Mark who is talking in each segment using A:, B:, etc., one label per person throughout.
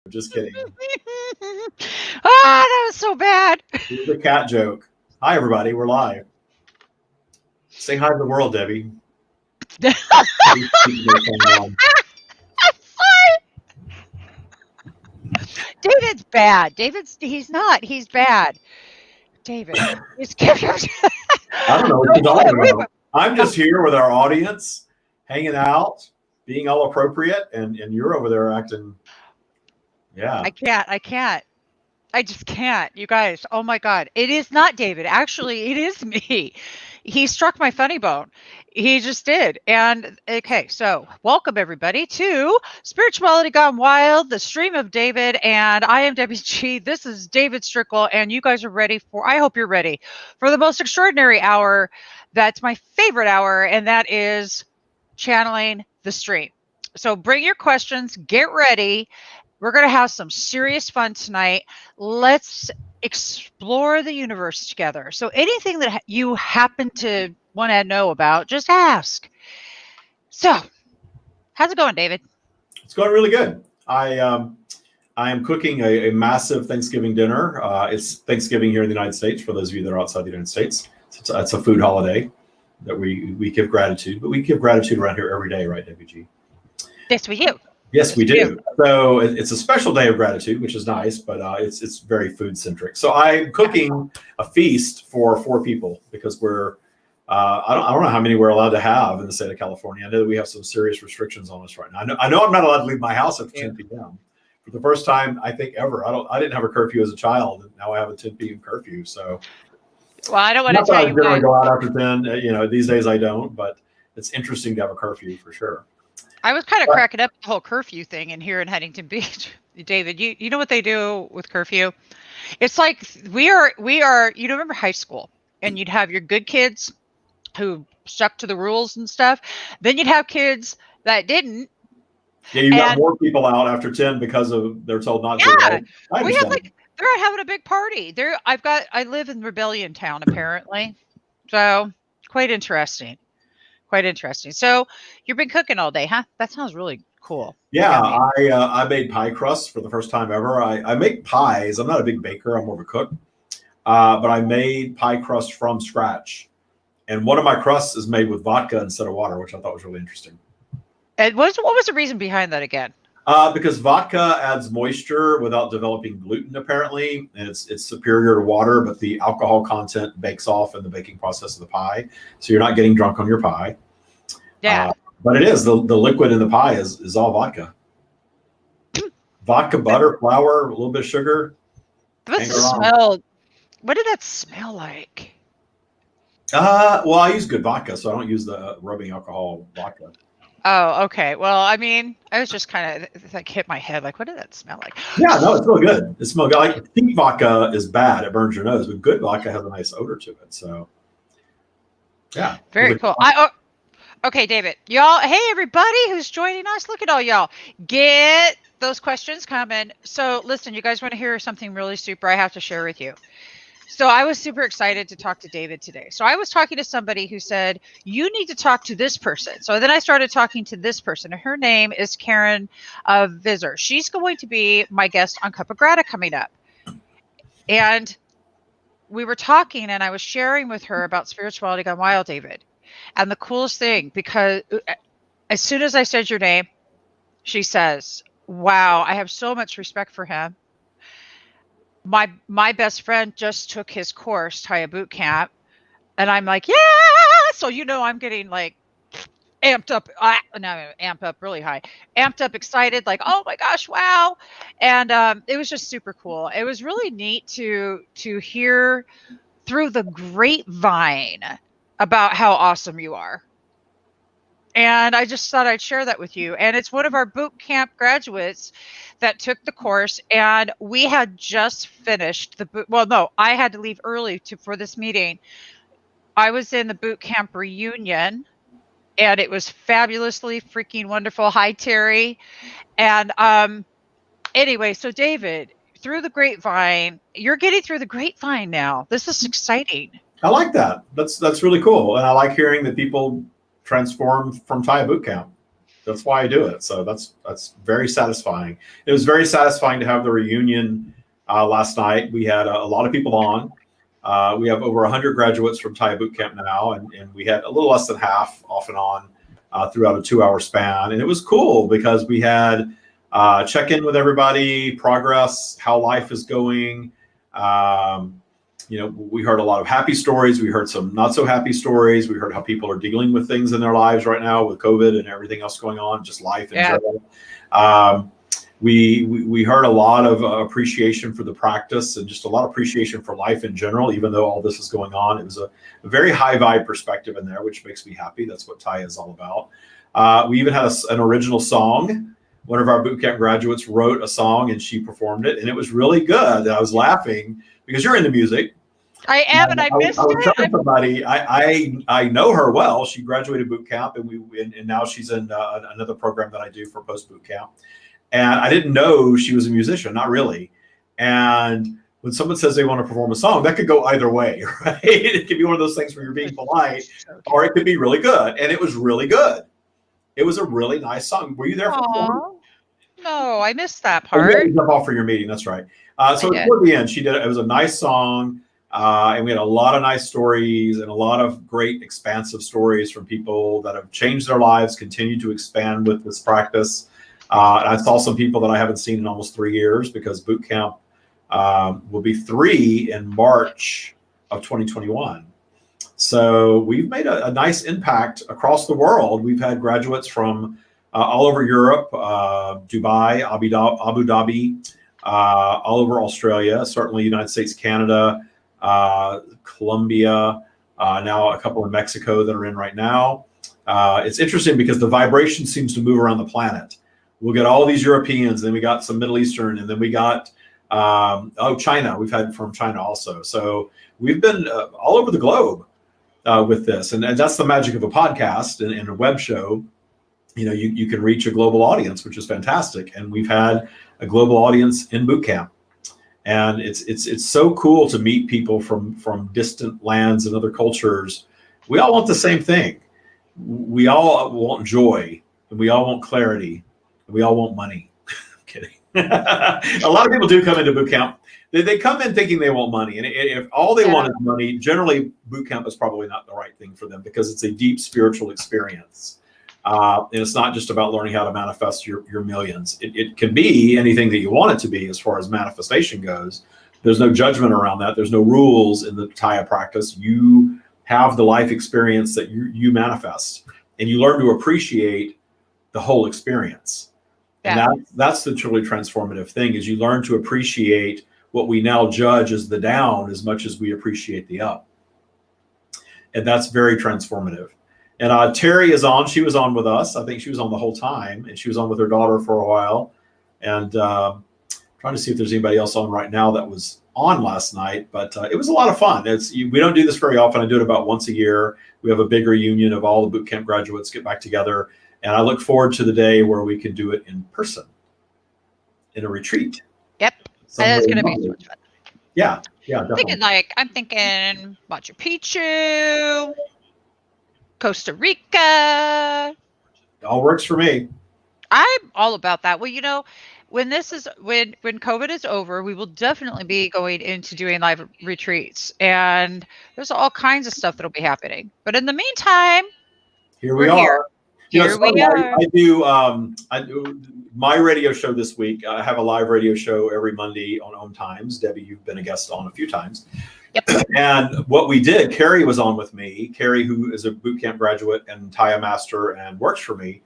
A: Just kidding.
B: That was so bad.
A: It was a cat joke. Hi, everybody. We're live. Say hi to the world, Debbie.
B: David's bad. He's not. He's bad. David.
A: I don't know what you're talking about. I'm just here with our audience, hanging out, being all appropriate, and you're over there acting. Yeah.
B: I can't. I just can't. You guys, oh my God. It is not David. Actually, it is me. He struck my funny bone. He just did. And okay, so welcome everybody to Spirituality Gone Wild, the stream of David. And I am Debbie G. This is David Strickle. And you guys are ready for, I hope you're ready for the most extraordinary hour. That's my favorite hour. And that is channeling the stream. So bring your questions, get ready. We're going to have some serious fun tonight. Let's explore the universe together. So anything that you happen to want to know about, just ask. So, how's it going, David?
A: It's going really good. I am cooking a massive Thanksgiving dinner. It's Thanksgiving here in the United States, for those of you that are outside the United States. It's a food holiday that we give gratitude, but we give gratitude around here every day, right, WG?
B: Yes, we do.
A: Yes, we do. So it's a special day of gratitude, which is nice, but it's very food centric. So I'm cooking a feast for 4 people because we're I don't know how many we're allowed to have in the state of California. I know that we have some serious restrictions on us right now. I know I'm not allowed to leave my house after 10 p.m. For the first time I think ever. I didn't have a curfew as a child, and now I have a 10 p.m. curfew. So
B: well, I don't want to tell you.
A: I go out after 10. These days I don't, but it's interesting to have a curfew for sure.
B: I was kind of cracking up the whole curfew thing in here in Huntington Beach. David, you know what they do with curfew? It's like we are, remember high school, and you'd have your good kids who stuck to the rules and stuff. Then you'd have kids that didn't.
A: Yeah, you got more people out after 10 because of they're told not to.
B: Yeah, we have they're out having a big party. I live in Rebellion Town apparently, so quite interesting. Quite interesting. So you've been cooking all day, huh? That sounds really cool.
A: Yeah, I made pie crusts for the first time ever. I make pies. I'm not a big baker. I'm more of a cook. But I made pie crust from scratch. And one of my crusts is made with vodka instead of water, which I thought was really interesting.
B: And what was the reason behind that again?
A: Because vodka adds moisture without developing gluten, apparently, and it's superior to water, but the alcohol content bakes off in the baking process of the pie, so you're not getting drunk on your pie.
B: Yeah,
A: but it is the liquid in the pie is all vodka. Vodka, butter, flour, a little bit of sugar.
B: What did that smell like?
A: Well, I use good vodka, so I don't use the rubbing alcohol vodka.
B: Oh, okay. Well, I mean, I was just kind of like hit my head. Like, what did that smell like?
A: Yeah, no, it's really good. It smells good. Like cheap vodka is bad; it burns your nose. But good vodka has a nice odor to it. So, yeah,
B: very cool. Okay, David, y'all. Hey, everybody who's joining us. Look at all y'all. Get those questions coming. So, listen, you guys want to hear something really super? I have to share with you. So I was super excited to talk to David today. So I was talking to somebody who said, you need to talk to this person. So then I started talking to this person. Her name is Karen Visser. She's going to be my guest on Cup of Grata coming up. And we were talking and I was sharing with her about Spirituality Gone Wild, David. And the coolest thing, because as soon as I said your name, she says, wow, I have so much respect for him. My best friend just took his course, Taya Boot Camp, and I'm like, yeah. So I'm getting like amped up. Amped up really high, amped up, excited, like, oh my gosh, wow. And it was just super cool. It was really neat to hear through the grapevine about how awesome you are. And I just thought I'd share that with you. And it's one of our boot camp graduates that took the course. And we had just finished the boot. Well, no, I had to leave early for this meeting. I was in the boot camp reunion. And it was fabulously freaking wonderful. Hi, Terry. And anyway, so David, through the grapevine, you're getting through the grapevine now. This is exciting.
A: I like that. That's really cool. And I like hearing that people transform from Taya Boot Camp. That's why I do it. So that's very satisfying. It was very satisfying to have the reunion last night. We had a lot of people on. We have over 100 graduates from Taya Boot Camp now, and we had a little less than half off and on throughout a 2-hour span. And it was cool because we had check in with everybody, progress, how life is going. We heard a lot of happy stories. We heard some not so happy stories. We heard how people are dealing with things in their lives right now with COVID and everything else going on, just life in general. We heard a lot of appreciation for the practice and just a lot of appreciation for life in general, even though all this is going on. It was a very high vibe perspective in there, which makes me happy. That's what Taya is all about. We even had an original song. One of our boot camp graduates wrote a song and she performed it, and it was really good. I was laughing because you're into music.
B: I am, and I missed
A: I was
B: it.
A: telling somebody I know her well. She graduated boot camp, and now she's in another program that I do for post boot camp. And I didn't know she was a musician, not really. And when someone says they want to perform a song, that could go either way, right? It could be one of those things where you're being polite, or it could be really good. And it was really good. It was a really nice song. Were you there for it?
B: No, I missed that
A: Oh, you
B: part.
A: had to jump off for your meeting. That's right. So toward the end, she did it. It was a nice song. And we had a lot of nice stories and a lot of great expansive stories from people that have changed their lives, continue to expand with this practice. And I saw some people that I haven't seen in almost 3 years because boot camp will be 3 in March of 2021. So we've made a nice impact across the world. We've had graduates from all over Europe, Dubai, Abu Dhabi, all over Australia, certainly United States, Canada, Colombia, now a couple in Mexico that are in right now. It's interesting because the vibration seems to move around the planet. We'll get all these Europeans, then we got some Middle Eastern, and then we got China. We've had from China also. So we've been all over the globe with this, and that's the magic of a podcast and a web show. You can reach a global audience, which is fantastic. And we've had a global audience in boot camp. And it's so cool to meet people from distant lands and other cultures. We all want the same thing. We all want joy, and we all want clarity, and we all want money. I'm kidding. A lot of people do come into boot camp. They come in thinking they want money, and if all they want is money, generally boot camp is probably not the right thing for them because it's a deep spiritual experience. And it's not just about learning how to manifest your millions. It can be anything that you want it to be as far as manifestation goes. There's no judgment around that. There's no rules in the Taya practice. You have the life experience that you manifest, and you learn to appreciate the whole experience. Yeah. And that's the truly transformative thing is you learn to appreciate what we now judge as the down as much as we appreciate the up. And that's very transformative. And Terry is on. She was on with us. I think she was on the whole time, and she was on with her daughter for a while. And trying to see if there's anybody else on right now that was on last night. But it was a lot of fun. We don't do this very often. I do it about once a year. We have a big reunion of all the boot camp graduates get back together. And I look forward to the day where we can do it in person, in a retreat.
B: Yep, that is going to be so much fun.
A: Yeah, definitely.
B: I'm thinking Machu Picchu, Costa Rica.
A: It all works for me.
B: I'm all about that. Well, when COVID is over, we will definitely be going into doing live retreats, and there's all kinds of stuff that'll be happening. But in the meantime,
A: here we are.
B: Here we are.
A: I do my radio show this week. I have a live radio show every Monday on Om Times. Debbie, you've been a guest on a few times.
B: Yep.
A: And what we did, Carrie was on with me. Carrie, who is a boot camp graduate and Taya master and works for me,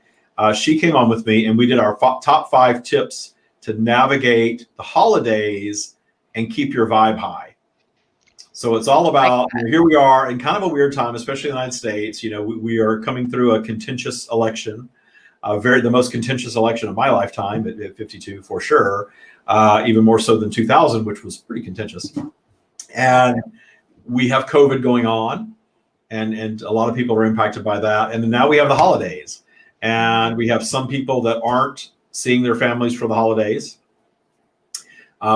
A: she came on with me, and we did our top 5 tips to navigate the holidays and keep your vibe high. So it's all about, here we are in kind of a weird time, especially in the United States. We are coming through a contentious election, the most contentious election of my lifetime at 52 for sure, even more so than 2000, which was pretty contentious. And we have COVID going on, and a lot of people are impacted by that. And now we have the holidays, and we have some people that aren't seeing their families for the holidays.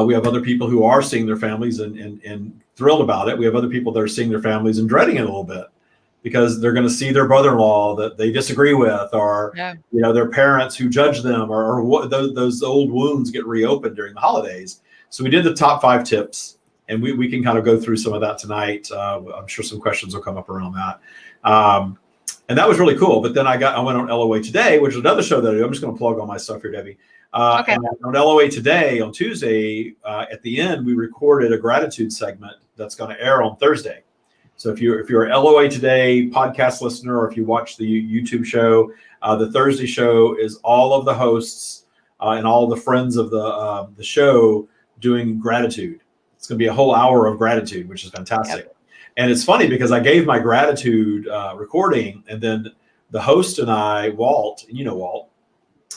A: We have other people who are seeing their families and thrilled about it. We have other people that are seeing their families and dreading it a little bit because they're going to see their brother-in-law that they disagree with, or
B: Yeah.
A: their parents who judge them, or what, those old wounds get reopened during the holidays. So we did the top 5 tips, and we can kind of go through some of that tonight. I'm sure some questions will come up around that. And that was really cool. But then I went on LOA Today, which is another show that I do. I'm just going to plug all my stuff here, Debbie.
B: Okay.
A: And on LOA Today on Tuesday, at the end, we recorded a gratitude segment that's going to air on Thursday. So if you're an LOA Today podcast listener, or if you watch the YouTube show, the Thursday show is all of the hosts and all the friends of the show doing gratitude. It's going to be a whole hour of gratitude, which is fantastic. Yep. And it's funny because I gave my gratitude recording, and then the host and I, Walt, Walt.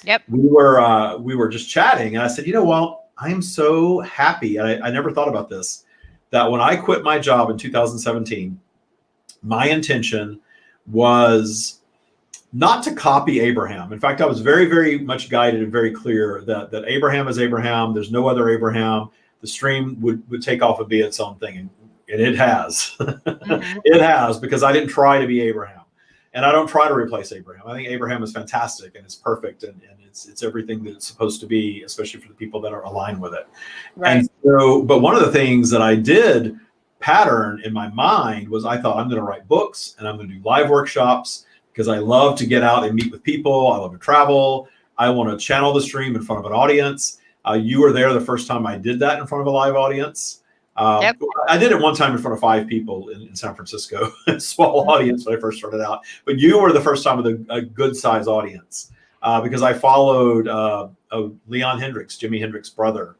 B: Yep.
A: We were just chatting, and I said, Walt, I am so happy. I never thought about this, that when I quit my job in 2017, my intention was not to copy Abraham. In fact, I was very, very much guided and very clear that Abraham is Abraham. There's no other Abraham. The stream would take off and be its own thing. And it has. Mm-hmm. It has, because I didn't try to be Abraham. And I don't try to replace Abraham. I think Abraham is fantastic, and it's perfect, and it's everything that it's supposed to be, especially for the people that are aligned with it. Right. And so, but one of the things that I did pattern in my mind was, I thought, I'm going to write books and I'm going to do live workshops, because I love to get out and meet with people. I love to travel. I want to channel the stream in front of an audience. You were there the first time I did that in front of a live audience. Yep. I did it one time in front of 5 people in San Francisco, small audience when I first started out. But you were the first time with a good size audience, because I followed Leon Hendricks, Jimi Hendrix' brother,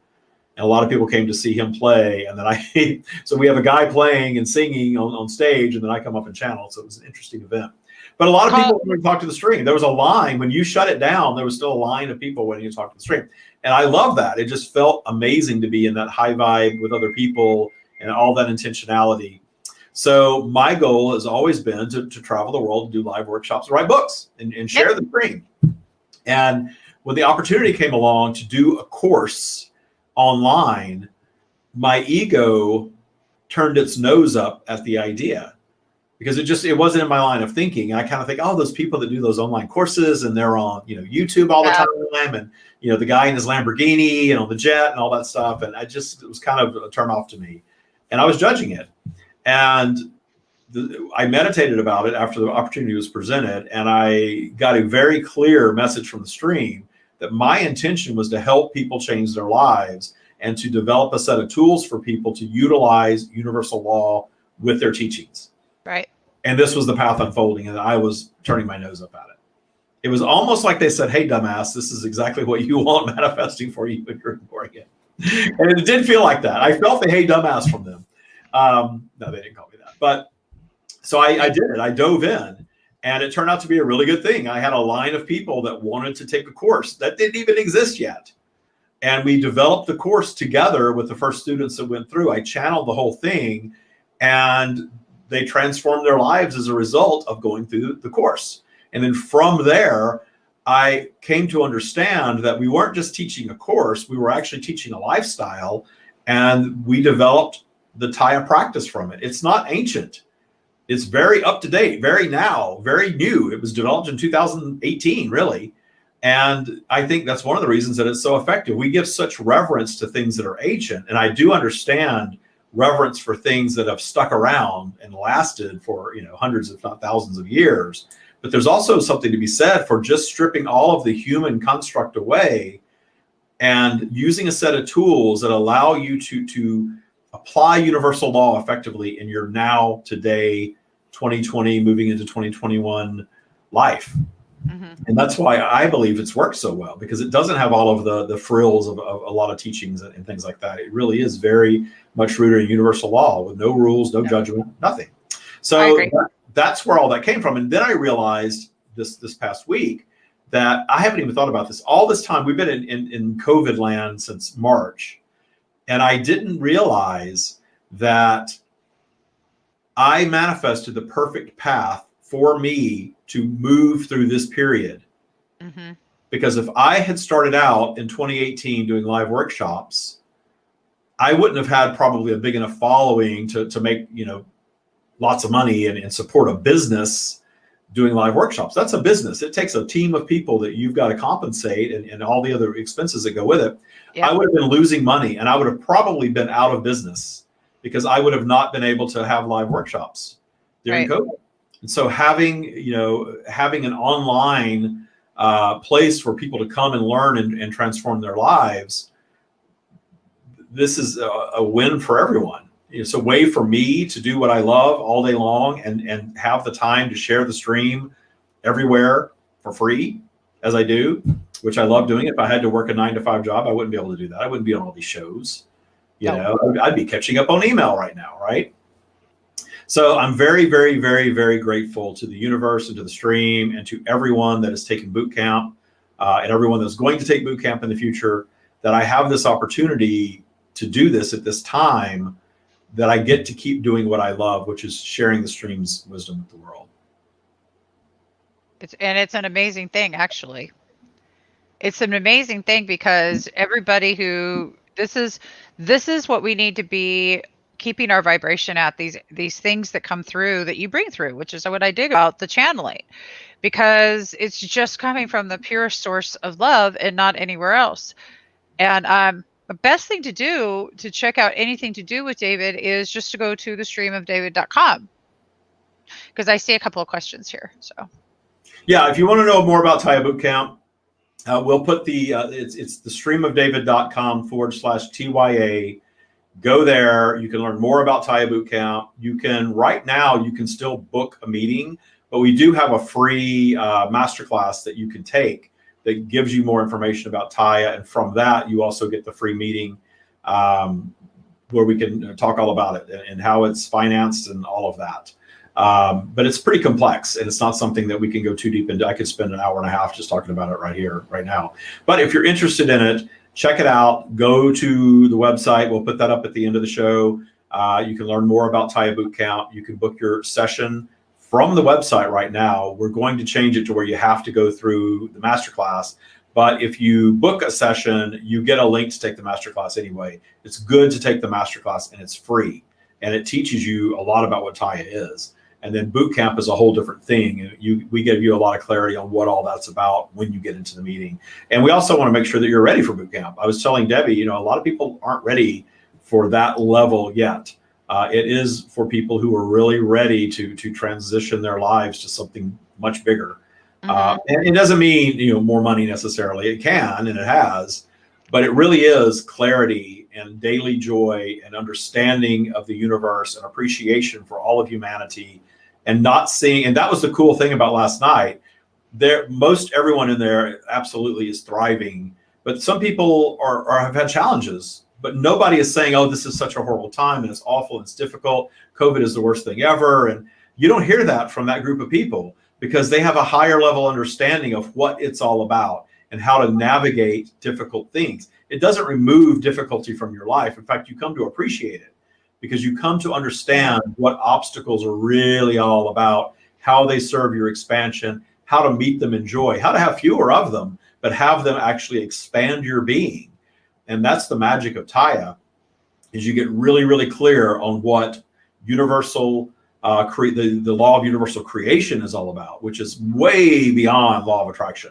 A: and a lot of people came to see him play. And then so we have a guy playing and singing on stage, and then I come up and channel. So it was an interesting event. But a lot of people wanted to talk to the stream. There was a line when you shut it down. There was still a line of people waiting to talk to the stream. And I love that. It just felt amazing to be in that high vibe with other people and all that intentionality. So my goal has always been to travel the world, do live workshops, write books, and share the stream. And when the opportunity came along to do a course online, my ego turned its nose up at the idea, because it wasn't in my line of thinking. I kind of think, oh, those people that do those online courses, and they're on YouTube all the time, and the guy in his Lamborghini and on the jet and all that stuff, and it was kind of a turn off to me, and I was judging it. And I meditated about it after the opportunity was presented, and I got a very clear message from the stream that my intention was to help people change their lives and to develop a set of tools for people to utilize universal law with their teachings.
B: Right.
A: And this was the path unfolding, and I was turning my nose up at it. It was almost like they said, hey, dumbass, this is exactly what you want manifesting for you, but you're ignoring it. And it did feel like that. I felt the hey, dumbass from them. No, they didn't call me that. But so I did it. I dove in, and it turned out to be a really good thing. I had a line of people that wanted to take a course that didn't even exist yet. And we developed the course together with the first students that went through. I channeled the whole thing, and they transformed their lives as a result of going through the course. And then from there, I came to understand that we weren't just teaching a course, we were actually teaching a lifestyle, and we developed the Taya practice from it. It's not ancient. It's very up to date, very now, very new. It was developed in 2018, really. And I think that's one of the reasons that it's so effective. We give such reverence to things that are ancient. And I do understand reverence for things that have stuck around and lasted for hundreds, if not thousands of years. But there's also something to be said for just stripping all of the human construct away and using a set of tools that allow you to apply universal law effectively in your now, today, 2020, moving into 2021 life. Mm-hmm. And that's why I believe it's worked so well, because it doesn't have all of the frills of a lot of teachings and things like that. It really is very much rooted in universal law with no rules, no judgment, nothing. So that's where all that came from. And then I realized this past week that I haven't even thought about this. All this time, we've been in COVID land since March. And I didn't realize that I manifested the perfect path for me to move through this period. Mm-hmm. Because if I had started out in 2018 doing live workshops, I wouldn't have had probably a big enough following to make, lots of money and support a business doing live workshops. That's a business. It takes a team of people that you've got to compensate and all the other expenses that go with it.
B: Yep.
A: I would have been losing money, and I would have probably been out of business because I would have not been able to have live workshops during
B: Right.
A: COVID. And so having an online place for people to come and learn and transform their lives, this is a win for everyone. It's a way for me to do what I love all day long and have the time to share the stream everywhere for free as I do, which I love doing. If I had to work a 9-to-5 job, I wouldn't be able to do that. I wouldn't be on all these shows. I'd be catching up on email right now, right? So I'm very, very, very, very grateful to the universe and to the stream and to everyone that has taken boot camp and everyone that's going to take boot camp in the future, that I have this opportunity to do this at this time, that I get to keep doing what I love, which is sharing the stream's wisdom with the world.
B: It's an amazing thing, actually. It's an amazing thing because everybody this is what we need to be keeping our vibration at, these things that come through that you bring through, which is what I dig about the channeling, because it's just coming from the purest source of love and not anywhere else. And the best thing to do to check out anything to do with David is just to go to thestreamofdavid.com, because I see a couple of questions here. So
A: yeah, if you want to know more about Taya Bootcamp, we'll put it's thestreamofdavid.com/TYA. Go there. You can learn more about Taya Bootcamp. Right now, you can still book a meeting, but we do have a free masterclass that you can take that gives you more information about Taya. And from that, you also get the free meeting where we can talk all about it and how it's financed and all of that. But it's pretty complex, and it's not something that we can go too deep into. I could spend an hour and a half just talking about it right here, right now. But if you're interested in it, check it out. Go to the website. We'll put that up at the end of the show. You can learn more about Taya Bootcamp. You can book your session from the website right now. We're going to change it to where you have to go through the masterclass. But if you book a session, you get a link to take the masterclass anyway. It's good to take the masterclass, and it's free. And it teaches you a lot about what Taya is. And then boot camp is a whole different thing. We give you a lot of clarity on what all that's about when you get into the meeting. And we also want to make sure that you're ready for boot camp. I was telling Debbie, a lot of people aren't ready for that level yet. It is for people who are really ready to transition their lives to something much bigger. And it doesn't mean more money necessarily. It can, and it has, but it really is clarity and daily joy and understanding of the universe and appreciation for all of humanity, and not seeing. And that was the cool thing about last night. Most everyone in there absolutely is thriving, but some people have had challenges. But nobody is saying, "Oh, this is such a horrible time and it's awful and it's difficult. COVID is the worst thing ever." And you don't hear that from that group of people, because they have a higher level understanding of what it's all about and how to navigate difficult things. It doesn't remove difficulty from your life. In fact, you come to appreciate it, because you come to understand what obstacles are really all about, how they serve your expansion, how to meet them in joy, how to have fewer of them, but have them actually expand your being. And that's the magic of Taya, is you get really, really clear on what universal the law of universal creation is all about, which is way beyond law of attraction.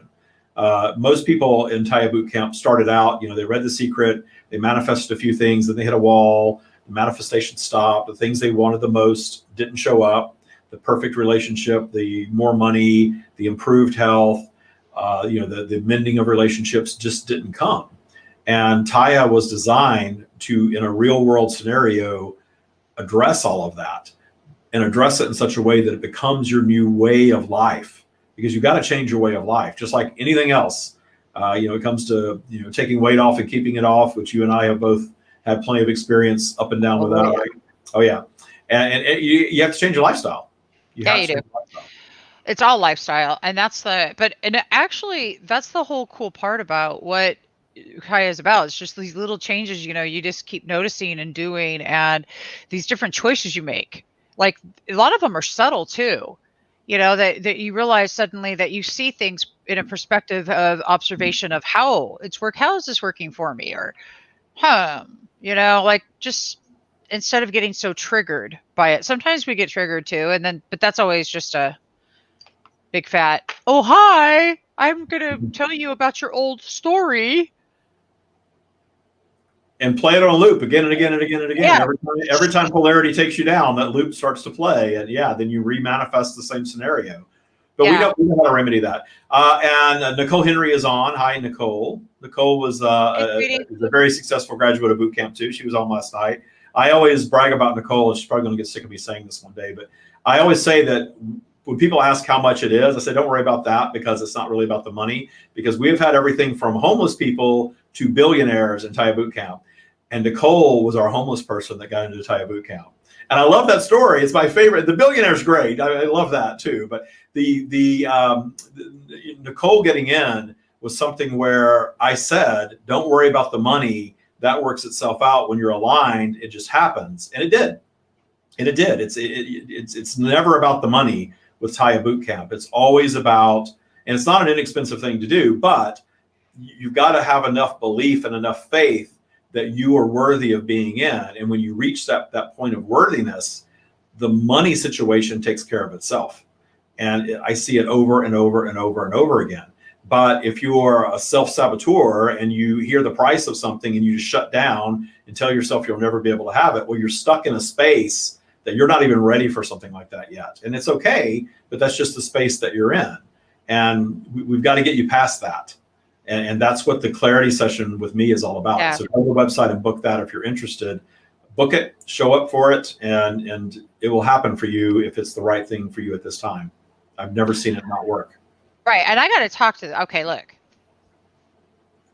A: Most people in Taya Bootcamp started out, they read The Secret, they manifested a few things, then they hit a wall, the manifestation stopped, the things they wanted the most didn't show up, the perfect relationship, the more money, the improved health, the mending of relationships just didn't come. And Taya was designed to, in a real world scenario, address all of that and address it in such a way that it becomes your new way of life, because you've got to change your way of life, just like anything else. It comes to, taking weight off and keeping it off, which you and I have both had plenty of experience up and down with that. Right? Oh yeah. And you have to change your lifestyle.
B: You do. It's all lifestyle. And actually that's the whole cool part about what Taya is about. It's just these little changes, you just keep noticing and doing, and these different choices you make. Like, a lot of them are subtle too, that you realize suddenly that you see things in a perspective of observation of how is this working for me? Or, like, just instead of getting so triggered by it. Sometimes we get triggered too, but that's always just a big fat, oh, hi, I'm going to tell you about your old story.
A: And play it on a loop again and again and again and again.
B: Yeah.
A: Every time polarity takes you down, that loop starts to play. And then you remanifest the same scenario. But we know how to remedy that. And Nicole Henry is on. Hi, Nicole. Nicole was a very successful graduate of boot camp too. She was on last night. I always brag about Nicole. She's probably going to get sick of me saying this one day, but I always say that when people ask how much it is, I say, don't worry about that, because it's not really about the money, because we've had everything from homeless people to billionaires in Taya Boot Camp. And Nicole was our homeless person that got into Taya Boot Camp. And I love that story. It's my favorite. The billionaire's great. I love that too. But the Nicole getting in was something where I said, don't worry about the money. That works itself out. When you're aligned, it just happens. And it did. And it did. It's never about the money with Taya Boot Camp. It's always about, and it's not an inexpensive thing to do, but you've got to have enough belief and enough faith that you are worthy of being in. And when you reach that point of worthiness, the money situation takes care of itself. And I see it over and over and over and over again. But if you are a self-saboteur and you hear the price of something and you just shut down and tell yourself you'll never be able to have it, well, you're stuck in a space that you're not even ready for something like that yet. And it's okay, but that's just the space that you're in. And we've got to get you past that. And that's what the clarity session with me is all about. Yeah. So go to the website and book that if you're interested. Book it, show up for it, and it will happen for you if it's the right thing for you at this time. I've never seen it not work.
B: Right. And I got to talk to, okay, look,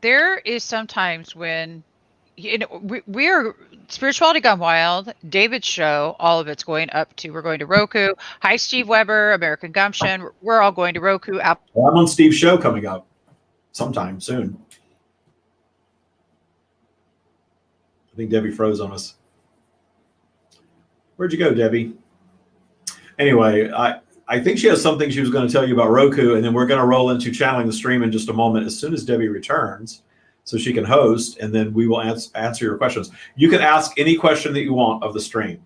B: there is sometimes when, we're Spirituality Gone Wild, David's show, all of it's going up to, we're going to Roku. Hi, Steve Weber, American Gumption. We're all going to Roku.
A: Well, I'm on Steve's show coming up sometime soon. I think Debbie froze on us. Where'd you go, Debbie? Anyway, I think she has something she was going to tell you about Roku, and then we're going to roll into channeling the stream in just a moment as soon as Debbie returns, so she can host, and then we will answer your questions. You can ask any question that you want of the stream.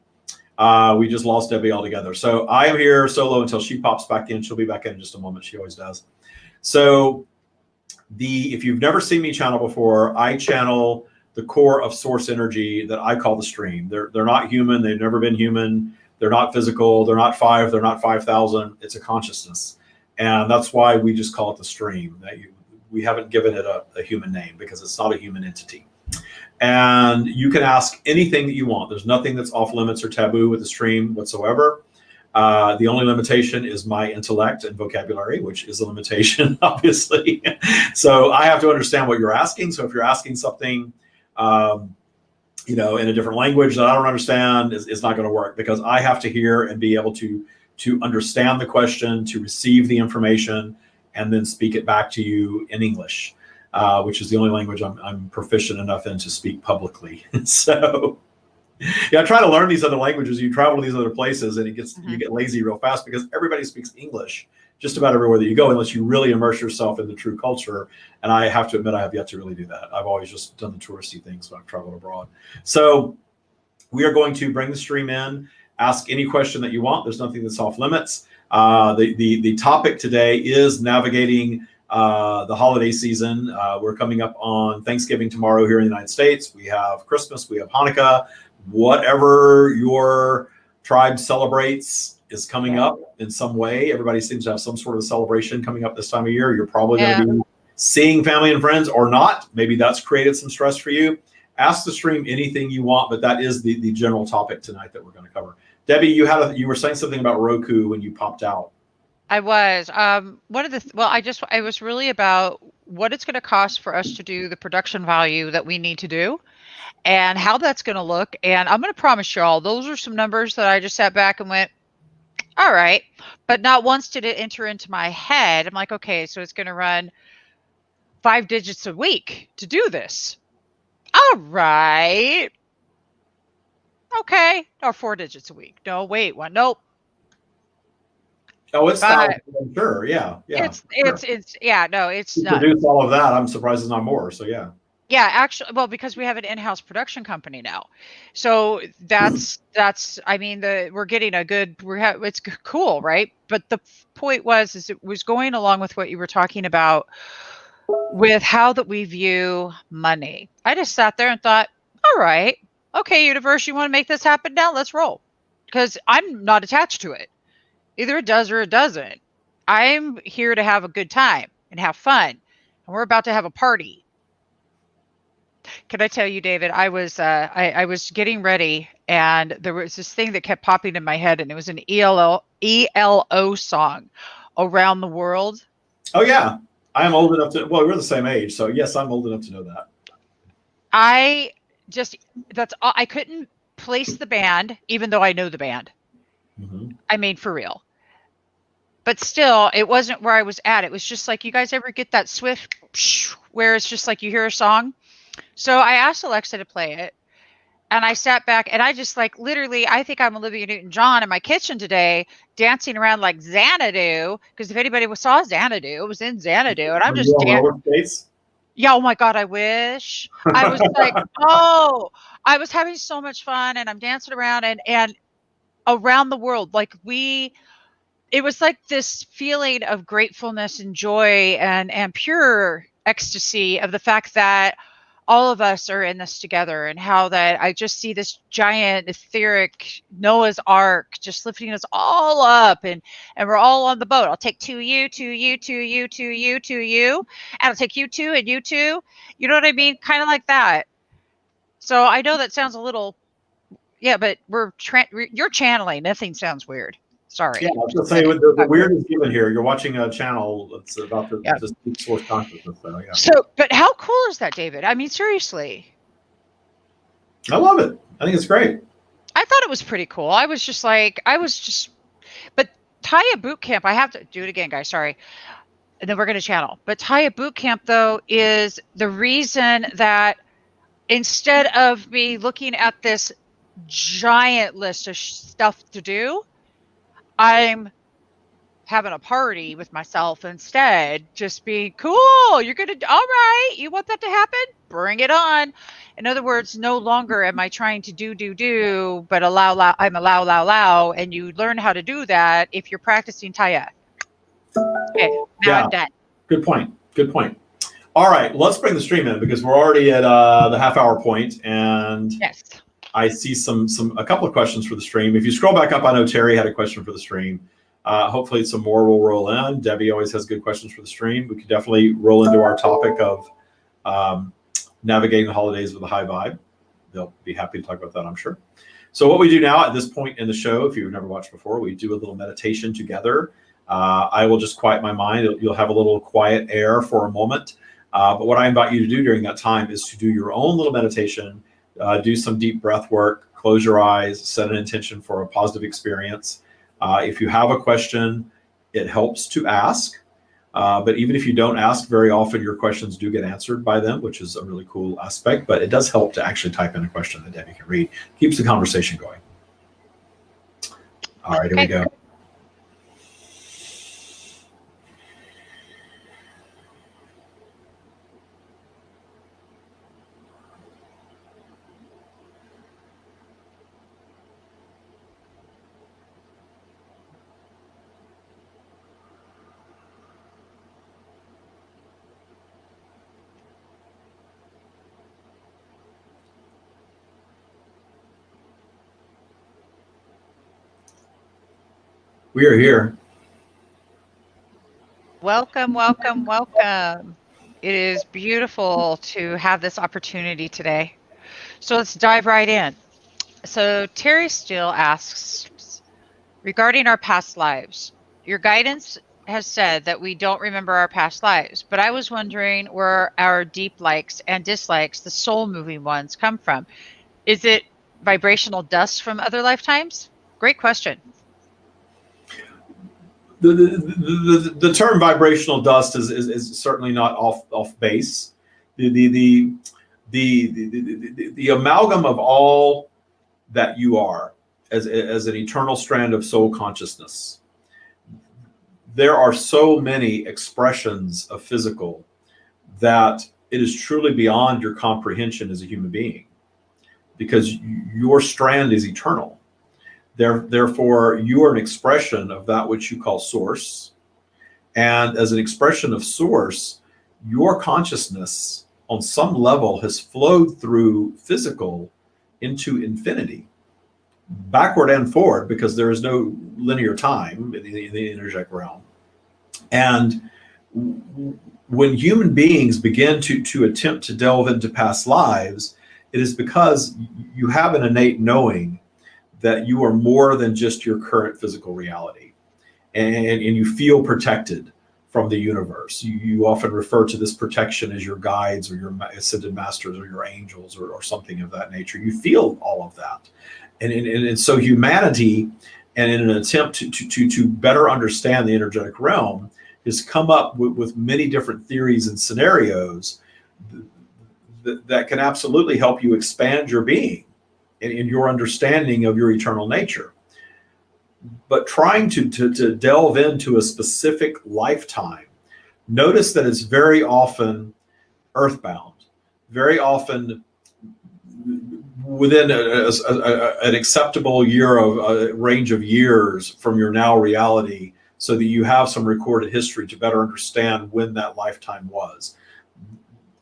A: We just lost Debbie altogether. So I am here solo until she pops back in. She'll be back in just a moment. She always does. So if you've never seen me channel before, I channel the core of source energy that I call the stream. They're not human. They've never been human. They're not physical. They're not 5. They're not 5,000. It's a consciousness. And that's why we just call it the stream. We haven't given it a human name because it's not a human entity. And you can ask anything that you want. There's nothing that's off limits or taboo with the stream whatsoever. The only limitation is my intellect and vocabulary, which is a limitation, obviously. So I have to understand what you're asking. So if you're asking something, in a different language that I don't understand, is not going to work, because I have to hear and be able to understand the question, to receive the information, and then speak it back to you in English, which is the only language I'm proficient enough in to speak publicly. So I try to learn these other languages. You travel to these other places, and you get lazy real fast, because everybody speaks English just about everywhere that you go, unless you really immerse yourself in the true culture. And I have to admit, I have yet to really do that. I've always just done the touristy things when I've traveled abroad. So we are going to bring the stream in, ask any question that you want. There's nothing that's off limits. The topic today is navigating the holiday season. We're coming up on Thanksgiving tomorrow here in the United States. We have Christmas, we have Hanukkah. Whatever your tribe celebrates is coming up in some way. Everybody seems to have some sort of celebration coming up this time of year. You're probably going to be seeing family and friends or not. Maybe that's created some stress for you. Ask the stream anything you want, but that is the general topic tonight that we're going to cover. Debbie, you were saying something about Roku when you popped out.
B: I was. It was really about what it's going to cost for us to do the production value that we need to do, and how that's going to look. And I'm going to promise y'all, those are some numbers that I just sat back and went, all right. But not once did it enter into my head. I'm like, okay, so it's going to run 5 digits a week to do this. All right. Okay. Or 4 digits a week. No, wait, one. Nope.
A: Oh, it's thousands, I'm sure. Yeah.
B: It's not.
A: Produce all of that. I'm surprised it's not more. So yeah.
B: Yeah, actually, well, because we have an in-house production company now, so that's. I mean, we're getting a good. It's cool, right? But the point is it was going along with what you were talking about with how that we view money. I just sat there and thought, all right, okay, universe, you want to make this happen now? Let's roll, because I'm not attached to it. Either it does or it doesn't. I'm here to have a good time and have fun, and we're about to have a party. Can I tell you, David? I was getting ready, and there was this thing that kept popping in my head, and it was an ELO song, "Around the World."
A: Oh yeah, I am old enough to. Well, we're the same age, so yes, I'm old enough to know that.
B: I just that's all. I couldn't place the band, even though I know the band.
A: Mm-hmm.
B: I mean, for real. But still, it wasn't where I was at. It was just like, you guys ever get that swift where it's just like you hear a song? So I asked Alexa to play it, and I sat back and I just like literally, I think I'm Olivia Newton-John in my kitchen today, dancing around like Xanadu. Because if anybody saw Xanadu, it was in Xanadu, and I'm just dancing. Yeah, oh my God, I wish. I was like, oh, I was having so much fun, and I'm dancing around and around the world. Like it was like this feeling of gratefulness and joy and pure ecstasy of the fact that all of us are in this together, and how that I just see this giant etheric Noah's Ark just lifting us all up, and we're all on the boat. I'll take two you, two you, two you, two you, two you, and I'll take you two and you two. You know what I mean? Kind of like that. So I know that sounds a little, yeah, but you're channeling. Nothing sounds weird. Sorry.
A: Yeah, I was going to say the weird is given here. You're watching a channel that's about to speak source consciousness. So, yeah.
B: So, but how cool is that, David? I mean, seriously.
A: I love it. I think it's great.
B: I thought it was pretty cool. But Taya Boot Camp, I have to do it again, guys. Sorry. And then we're going to channel. But Taya Boot Camp, though, is the reason that instead of me looking at this giant list of stuff to do, I'm having a party with myself instead. Just be cool. You're going to, all right, you want that to happen? Bring it on. In other words, no longer am I trying to do, but I'm allow, and you learn how to do that if you're practicing Taya. Okay, now I'm done.
A: Good point. Good point. All right, let's bring the stream in, because we're already at the half-hour point, and
B: yes,
A: I see a couple of questions for the stream. If you scroll back up, I know Terry had a question for the stream. Hopefully some more will roll in. Debbie always has good questions for the stream. We could definitely roll into our topic of navigating the holidays with a high vibe. They'll be happy to talk about that, I'm sure. So what we do now at this point in the show, if you've never watched before, we do a little meditation together. I will just quiet my mind. You'll have a little quiet air for a moment. But what I invite you to do during that time is to do your own little meditation, do some deep breath work, close your eyes, set an intention for a positive experience. If you have a question, it helps to ask. But even if you don't ask, very often your questions do get answered by them, which is a really cool aspect. But it does help to actually type in a question that Debbie can read. Keeps the conversation going. All right, here we go. We are here.
B: Welcome, welcome, welcome. It is beautiful to have this opportunity today. So let's dive right in. So Terry Steele asks, regarding our past lives, your guidance has said that we don't remember our past lives, but I was wondering where our deep likes and dislikes, the soul moving ones, come from. Is it vibrational dust from other lifetimes? Great question.
A: The term vibrational dust is certainly not off base. The amalgam of all that you are as an eternal strand of soul consciousness. There are so many expressions of physical that it is truly beyond your comprehension as a human being, because your strand is eternal. Therefore, you are an expression of that which you call source. And as an expression of source, your consciousness on some level has flowed through physical into infinity, backward and forward, because there is no linear time in the energetic realm. And when human beings begin to attempt to delve into past lives, it is because you have an innate knowing that you are more than just your current physical reality, and you feel protected from the universe. You often refer to this protection as your guides or your ascended masters or your angels or something of that nature. You feel all of that. And so humanity, and in an attempt to better understand the energetic realm, has come up with many different theories and scenarios that can absolutely help you expand your being in your understanding of your eternal nature. But trying to delve into a specific lifetime, notice that it's very often earthbound, very often within an acceptable year of a range of years from your now reality, so that you have some recorded history to better understand when that lifetime was.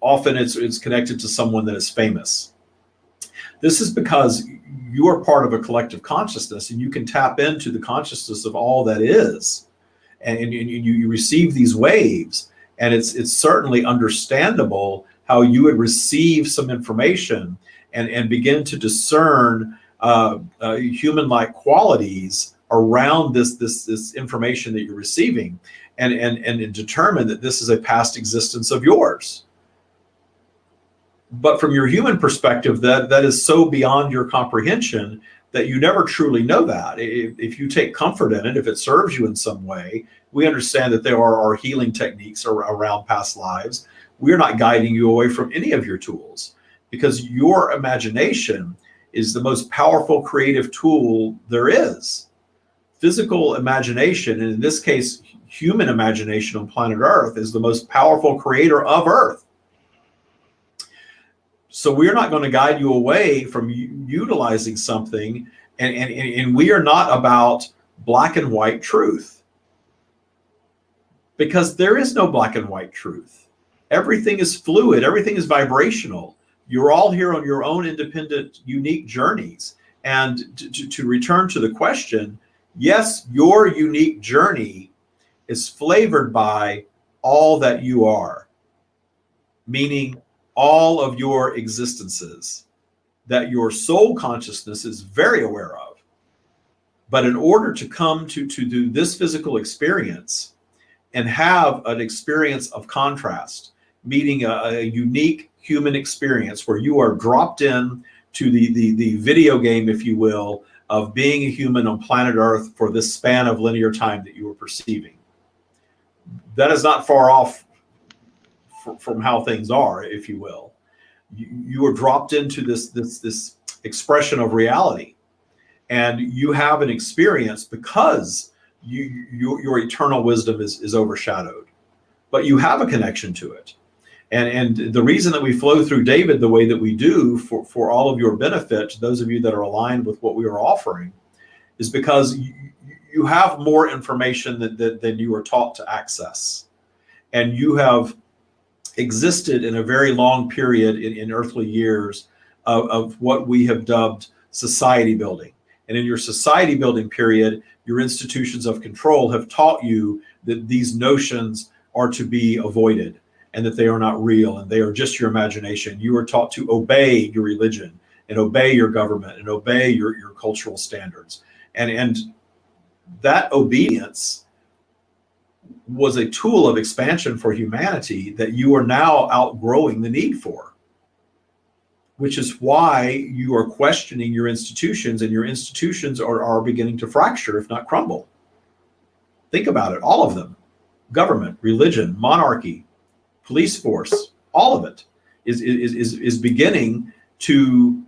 A: Often it's connected to someone that is famous. This is because you are part of a collective consciousness, and you can tap into the consciousness of all that is, and you receive these waves, and it's certainly understandable how you would receive some information and begin to discern human-like qualities around this information that you're receiving, and determine that this is a past existence of yours. But from your human perspective, that is so beyond your comprehension that you never truly know that. If you take comfort in it, if it serves you in some way, we understand that there are healing techniques around past lives. We're not guiding you away from any of your tools, because your imagination is the most powerful creative tool there is. Physical imagination, and in this case, human imagination on planet Earth, is the most powerful creator of Earth. So we're not going to guide you away from utilizing something, and we are not about black and white truth, because there is no black and white truth. Everything is fluid, everything is vibrational. You're all here on your own independent, unique journeys. And to return to the question, yes, your unique journey is flavored by all that you are, meaning all of your existences that your soul consciousness is very aware of. But in order to come to do this physical experience and have an experience of contrast, meaning a unique human experience where you are dropped in to the video game, if you will, of being a human on planet Earth for this span of linear time that you are perceiving. That is not far off from how things are, if you will. You are dropped into this expression of reality, and you have an experience because your eternal wisdom is overshadowed, but you have a connection to it. And the reason that we flow through David the way that we do for all of your benefit, those of you that are aligned with what we are offering, is because you have more information than you are taught to access. And you have existed in a very long period in earthly years of what we have dubbed society building. And in your society building period, your institutions of control have taught you that these notions are to be avoided, and that they are not real, and they are just your imagination. You are taught to obey your religion, and obey your government, and obey your cultural standards. And that obedience was a tool of expansion for humanity that you are now outgrowing the need for, which is why you are questioning your institutions, and your institutions are beginning to fracture, if not crumble. Think about it, all of them: government, religion, monarchy, police force, all of it is beginning to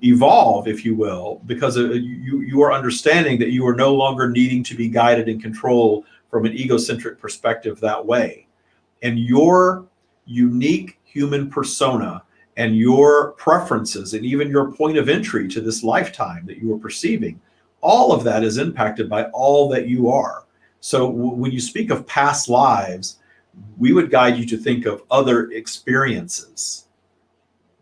A: evolve, if you will, because you are understanding that you are no longer needing to be guided and controlled from an egocentric perspective that way. And your unique human persona and your preferences and even your point of entry to this lifetime that you are perceiving, all of that is impacted by all that you are. So when you speak of past lives, we would guide you to think of other experiences,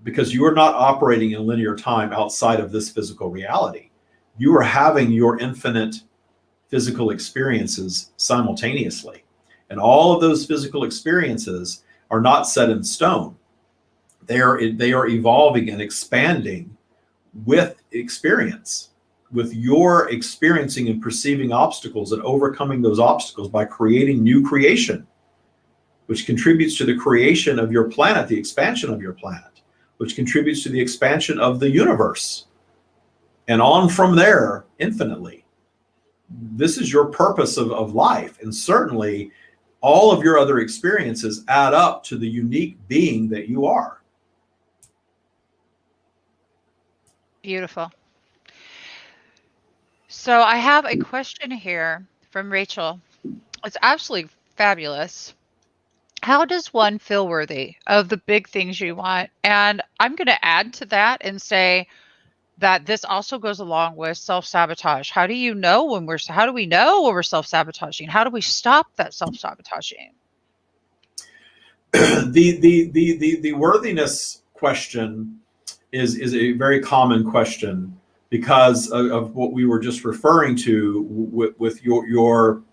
A: because you are not operating in linear time outside of this physical reality. You are having your infinite physical experiences simultaneously. And all of those physical experiences are not set in stone. They are evolving and expanding with experience, with your experiencing and perceiving obstacles and overcoming those obstacles by creating new creation, which contributes to the creation of your planet, the expansion of your planet, which contributes to the expansion of the universe, and on from there infinitely. This is your purpose of life. And certainly all of your other experiences add up to the unique being that you are.
B: Beautiful. So I have a question here from Rachel. It's absolutely fabulous. How does one feel worthy of the big things you want? And I'm going to add to that and say that this also goes along with self-sabotage. How do we know when we're self-sabotaging? How do we stop that self-sabotaging?
A: The worthiness question is a very common question because of what we were just referring to with your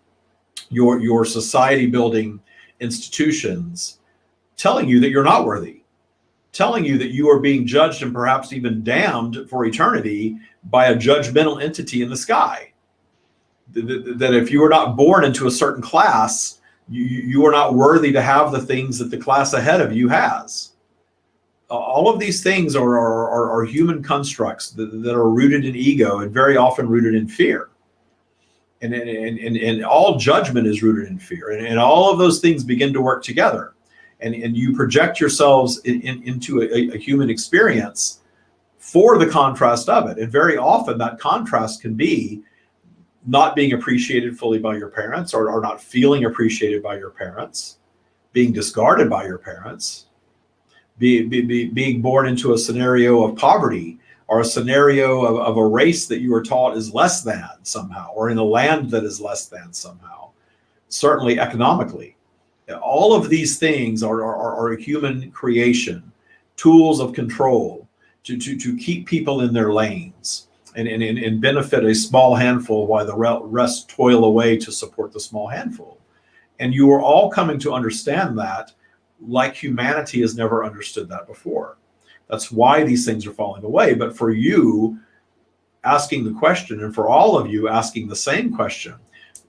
A: society building institutions telling you that you're not worthy, telling you that you are being judged and perhaps even damned for eternity by a judgmental entity in the sky. That if you are not born into a certain class, you are not worthy to have the things that the class ahead of you has. All of these things are human constructs that are rooted in ego and very often rooted in fear. And all judgment is rooted in fear. And all of those things begin to work together. And you project yourselves into a human experience for the contrast of it. And very often that contrast can be not being appreciated fully by your parents, or not feeling appreciated by your parents, being discarded by your parents, being born into a scenario of poverty, or a scenario of a race that you were taught is less than somehow, or in a land that is less than somehow, certainly economically. All of these things are a human creation, tools of control to keep people in their lanes and benefit a small handful while the rest toil away to support the small handful. And you are all coming to understand that like humanity has never understood that before. That's why these things are falling away. But for you asking the question, and for all of you asking the same question,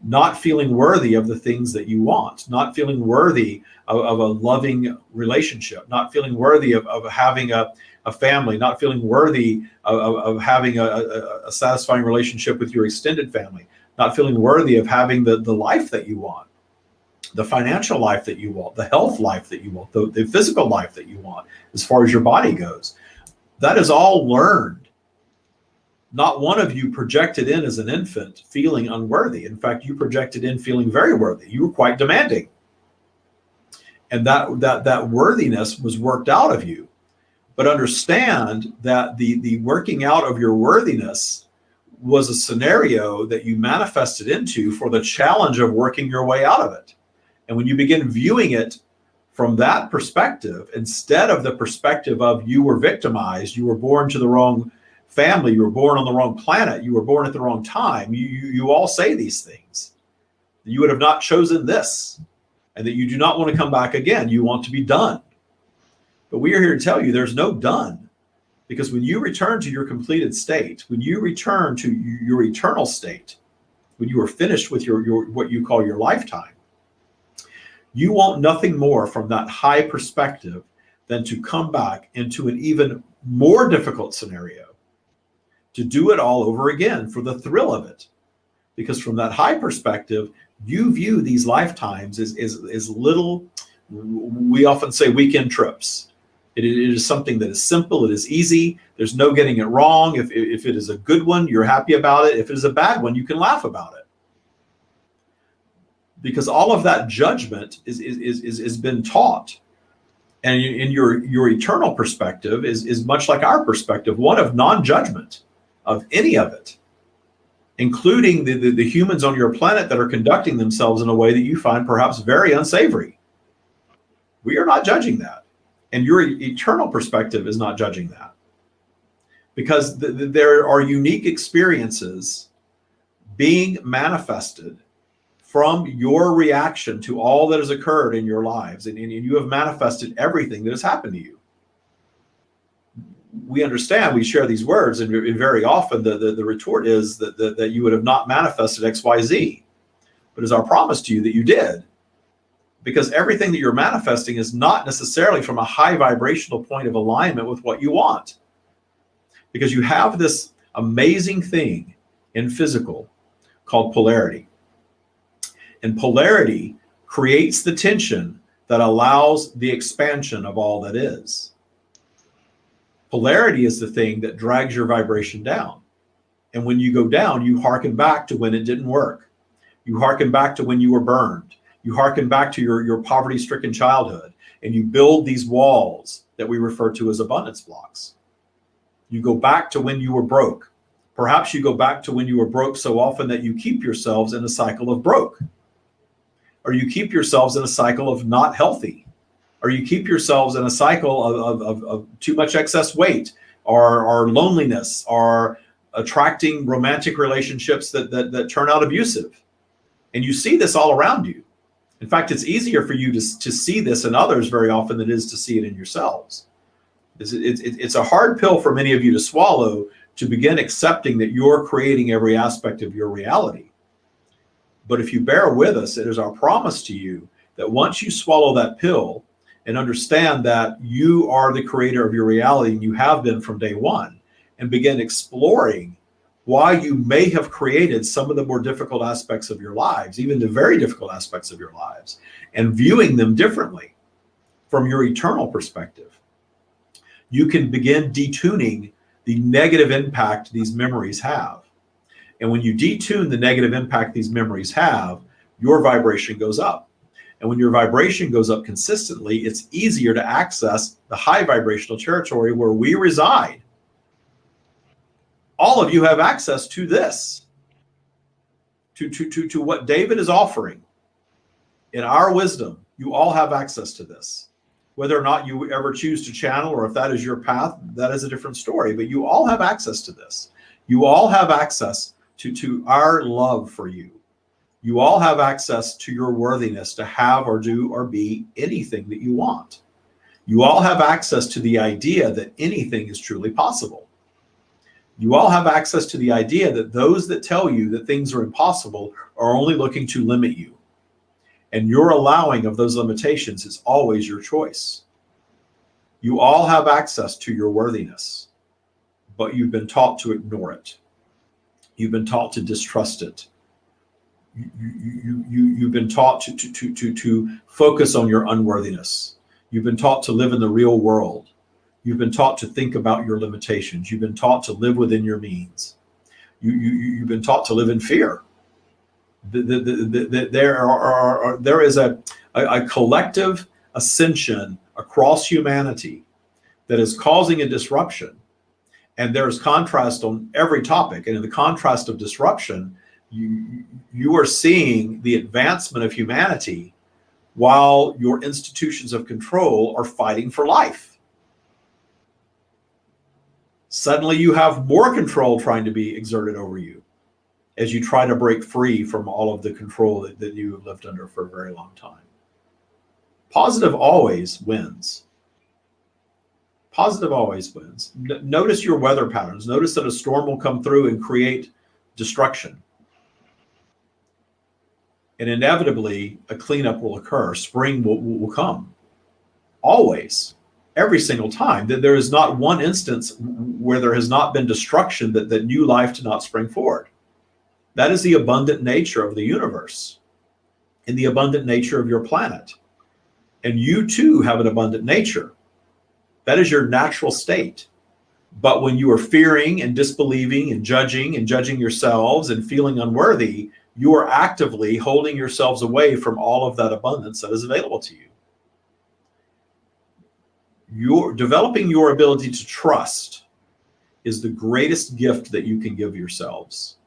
A: not feeling worthy of the things that you want, not feeling worthy of a loving relationship, not feeling worthy of having a family, not feeling worthy of having a satisfying relationship with your extended family, not feeling worthy of having the life that you want, the financial life that you want, the health life that you want, the physical life that you want, as far as your body goes. That is all learned. Not one of you projected in as an infant feeling unworthy. In fact, you projected in feeling very worthy. You were quite demanding. And that worthiness was worked out of you. But understand that the working out of your worthiness was a scenario that you manifested into for the challenge of working your way out of it. And when you begin viewing it from that perspective, instead of the perspective of you were victimized, you were born to the wrong family, you were born on the wrong planet, you were born at the wrong time, you all say these things. You would have not chosen this, and that you do not want to come back again. You want to be done. But we are here to tell you there's no done, because when you return to your completed state, when you return to your eternal state, when you are finished with your what you call your lifetime, you want nothing more from that high perspective than to come back into an even more difficult scenario, to do it all over again for the thrill of it. Because from that high perspective, you view these lifetimes as little, we often say, weekend trips. It is something that is simple, it is easy, there's no getting it wrong. If it is a good one, you're happy about it. If it is a bad one, you can laugh about it. Because all of that judgment is been taught And in your eternal perspective is much like our perspective, one of non-judgment of any of it, including the humans on your planet that are conducting themselves in a way that you find perhaps very unsavory. We are not judging that. And your eternal perspective is not judging that. Because there are unique experiences being manifested from your reaction to all that has occurred in your lives. And you have manifested everything that has happened to you. We understand, we share these words, and very often the retort is that you would have not manifested XYZ. But it's our promise to you that you did. Because everything that you're manifesting is not necessarily from a high vibrational point of alignment with what you want. Because you have this amazing thing in physical called polarity. And polarity creates the tension that allows the expansion of all that is. Polarity is the thing that drags your vibration down. And when you go down, you hearken back to when it didn't work. You hearken back to when you were burned. You hearken back to your poverty-stricken childhood, and you build these walls that we refer to as abundance blocks. You go back to when you were broke. Perhaps you go back to when you were broke so often that you keep yourselves in a cycle of broke. Or you keep yourselves in a cycle of not healthy. Or you keep yourselves in a cycle of too much excess weight, or loneliness, or attracting romantic relationships that turn out abusive. And you see this all around you. In fact, it's easier for you to see this in others very often than it is to see it in yourselves. It's a hard pill for many of you to swallow, to begin accepting that you're creating every aspect of your reality. But if you bear with us, it is our promise to you that once you swallow that pill and understand that you are the creator of your reality, and you have been from day one, and begin exploring why you may have created some of the more difficult aspects of your lives, even the very difficult aspects of your lives, and viewing them differently from your eternal perspective, you can begin detuning the negative impact these memories have. And when you detune the negative impact these memories have, your vibration goes up. And when your vibration goes up consistently, it's easier to access the high vibrational territory where we reside. All of you have access to this, to what David is offering. In our wisdom, you all have access to this. Whether or not you ever choose to channel, or if that is your path, that is a different story. But you all have access to this. You all have access to our love for you. You all have access to your worthiness to have or do or be anything that you want. You all have access to the idea that anything is truly possible. You all have access to the idea that those that tell you that things are impossible are only looking to limit you. And your allowing of those limitations is always your choice. You all have access to your worthiness, but you've been taught to ignore it. You've been taught to distrust it. You've been taught to focus on your unworthiness. You've been taught to live in the real world. You've been taught to think about your limitations. You've been taught to live within your means. You've been taught to live in fear. There is a collective ascension across humanity that is causing a disruption. And there's contrast on every topic. And in the contrast of disruption, you are seeing the advancement of humanity while your institutions of control are fighting for life. Suddenly you have more control trying to be exerted over you as you try to break free from all of the control that you have lived under for a very long time. Positive always wins. Positive always wins. Notice your weather patterns. Notice that a storm will come through and create destruction. And inevitably, a cleanup will occur. Spring will come. Always. Every single time. That there is not one instance where there has not been destruction that new life did not spring forward. That is the abundant nature of the universe and the abundant nature of your planet. And you too have an abundant nature. That is your natural state. But when you are fearing and disbelieving and judging yourselves and feeling unworthy, you are actively holding yourselves away from all of that abundance that is available to you. Your developing your ability to trust is the greatest gift that you can give yourselves.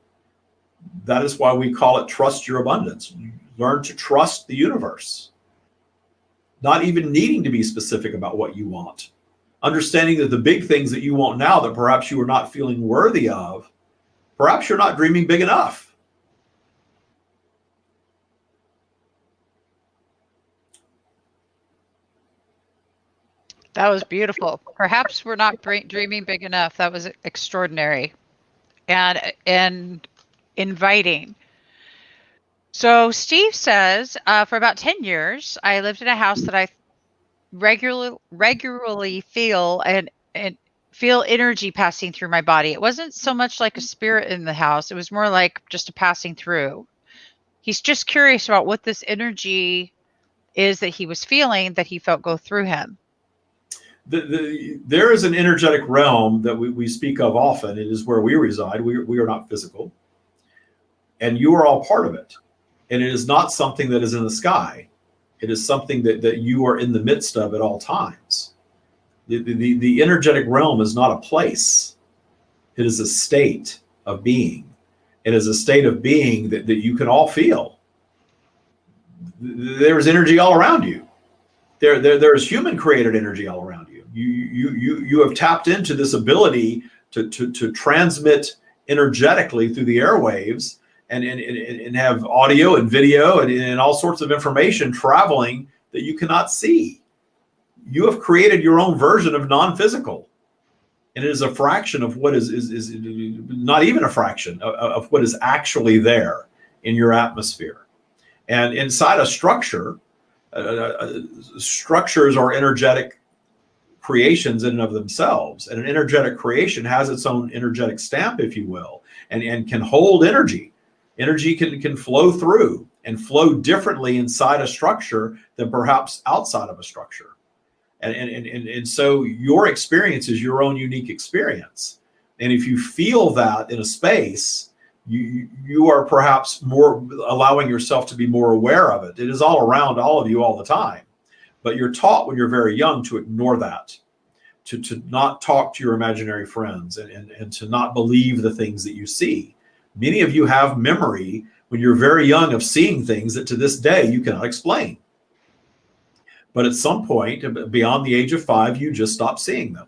A: That is why we call it trust your abundance. Learn to trust the universe, not even needing to be specific about what you want. Understanding that the big things that you want now that perhaps you are not feeling worthy of, perhaps you're not dreaming big enough.
B: That was beautiful. Perhaps we're not dreaming big enough. That was extraordinary and inviting. So Steve says, for about 10 years, I lived in a house that I regularly feel and feel energy passing through my body. It wasn't so much like a spirit in the house. It was more like just a passing through. He's just curious about what this energy is that he was feeling that he felt go through him.
A: There is an energetic realm that we speak of often. It is where we reside. We are not physical. And you are all part of it. And it is not something that is in the sky. It is something that you are in the midst of at all times. The energetic realm is not a place. It is a state of being. It is a state of being that you can all feel. There is energy all around you. There is human created energy all around you. You have tapped into this ability to transmit energetically through the airwaves and have audio and video and all sorts of information traveling that you cannot see. You have created your own version of non-physical, and it is a fraction of what is not even a fraction of what is actually there in your atmosphere. And inside a structure, structures are energetic creations in and of themselves, and an energetic creation has its own energetic stamp, if you will, and can hold energy. Energy can flow through and flow differently inside a structure than perhaps outside of a structure. And so your experience is your own unique experience. And if you feel that in a space, you are perhaps more allowing yourself to be more aware of it. It is all around all of you all the time. But you're taught when you're very young to ignore that, to not talk to your imaginary friends and to not believe the things that you see. Many of you have memory when you're very young of seeing things that to this day you cannot explain. But at some point, beyond the age of 5, you just stop seeing them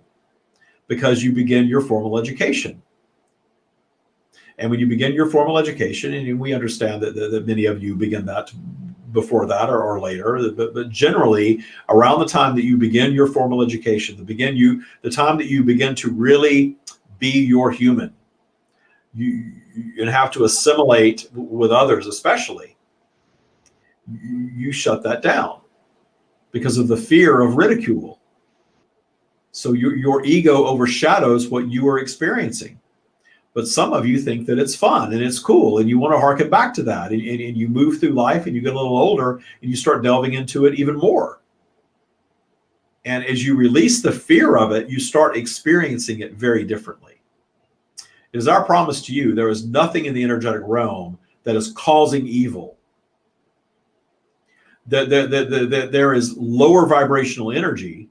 A: because you begin your formal education. And when you begin your formal education, and we understand that many of you begin that before that or later, but generally around the time that you begin your formal education, the time that you begin to really be your human, you have to assimilate with others, especially, you shut that down because of the fear of ridicule. So your ego overshadows what you are experiencing. But some of you think that it's fun and it's cool and you want to harken back to that. And you move through life and you get a little older and you start delving into it even more. And as you release the fear of it, you start experiencing it very differently. It is our promise to you, there is nothing in the energetic realm that is causing evil. There is lower vibrational energy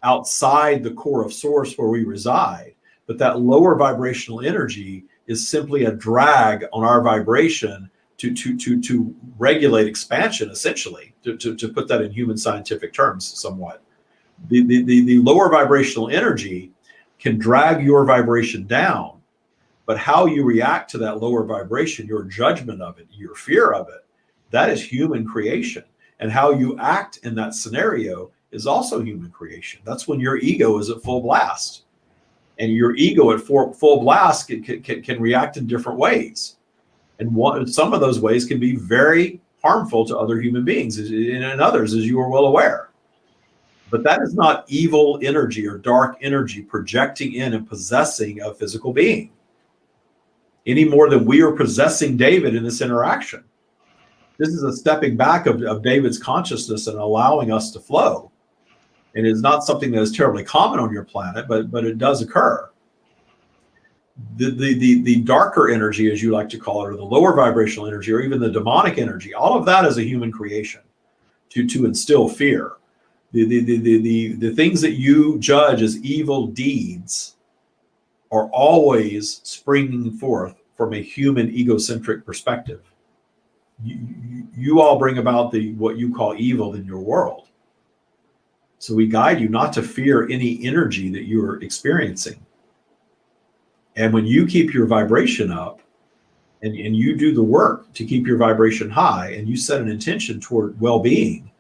A: outside the core of source where we reside. But that lower vibrational energy is simply a drag on our vibration to regulate expansion, essentially, to put that in human scientific terms somewhat. The lower vibrational energy can drag your vibration down, but how you react to that lower vibration, your judgment of it, your fear of it, that is human creation. And how you act in that scenario is also human creation. That's when your ego is at full blast. And your ego at full blast can react in different ways. And some of those ways can be very harmful to other human beings and others, as you are well aware. But that is not evil energy or dark energy projecting in and possessing a physical being, any more than we are possessing David in this interaction. This is a stepping back of David's consciousness and allowing us to flow. It is not something that is terribly common on your planet, but it does occur. The darker energy, as you like to call it, or the lower vibrational energy, or even the demonic energy, all of that is a human creation to instill fear. The things that you judge as evil deeds are always springing forth from a human egocentric perspective. You all bring about what you call evil in your world. So we guide you not to fear any energy that you are experiencing. And when you keep your vibration up and you do the work to keep your vibration high and you set an intention toward well-being,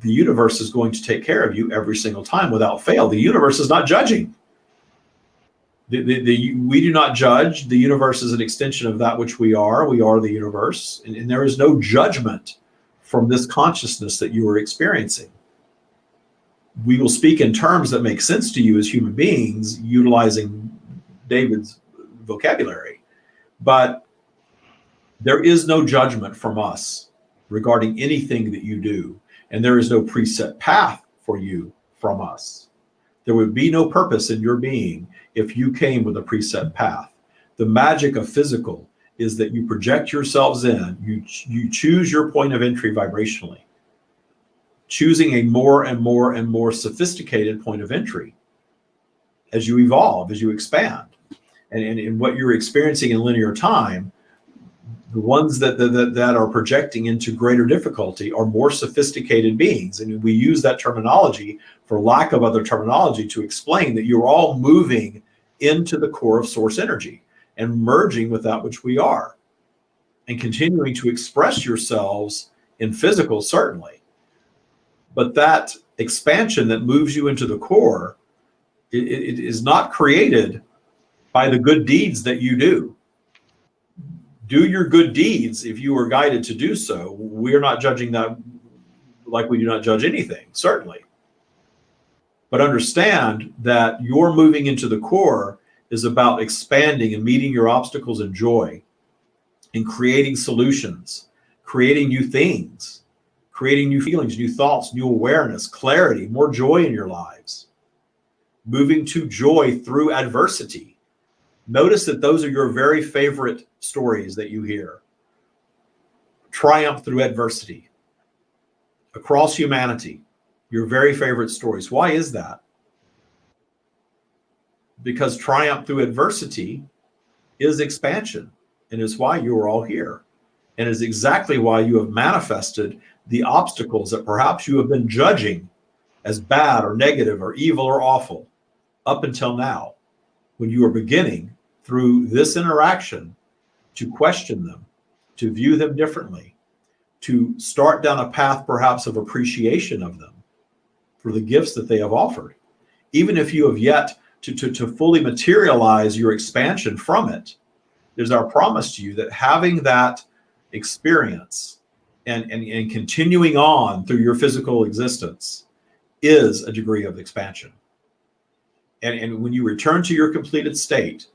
A: the universe is going to take care of you every single time without fail. The universe is not judging. We do not judge. The universe is an extension of that which we are. We are the universe. And there is no judgment from this consciousness that you are experiencing. We will speak in terms that make sense to you as human beings, utilizing David's vocabulary. But there is no judgment from us regarding anything that you do. And there is no preset path for you from us. There would be no purpose in your being if you came with a preset path. The magic of physical is that you project yourselves in, you choose your point of entry vibrationally, choosing a more and more and more sophisticated point of entry as you evolve, as you expand. And in what you're experiencing in linear time, the ones that are projecting into greater difficulty are more sophisticated beings. And we use that terminology, for lack of other terminology, to explain that you're all moving into the core of source energy and merging with that which we are and continuing to express yourselves in physical, certainly. But that expansion that moves you into the core, it is not created by the good deeds that you do. Do your good deeds if you are guided to do so. We're not judging that like we do not judge anything, certainly. But understand that your moving into the core is about expanding and meeting your obstacles in joy and creating solutions, creating new things, creating new feelings, new thoughts, new awareness, clarity, more joy in your lives. Moving to joy through adversity. Notice that those are your very favorite stories that you hear. Triumph through adversity. Across humanity, your very favorite stories. Why is that? Because triumph through adversity is expansion and is why you are all here. And is exactly why you have manifested the obstacles that perhaps you have been judging as bad or negative or evil or awful up until now, when you are beginning through this interaction to question them, to view them differently, to start down a path perhaps of appreciation of them for the gifts that they have offered. Even if you have yet to fully materialize your expansion from it, there's our promise to you that having that experience and continuing on through your physical existence is a degree of expansion. And when you return to your completed state,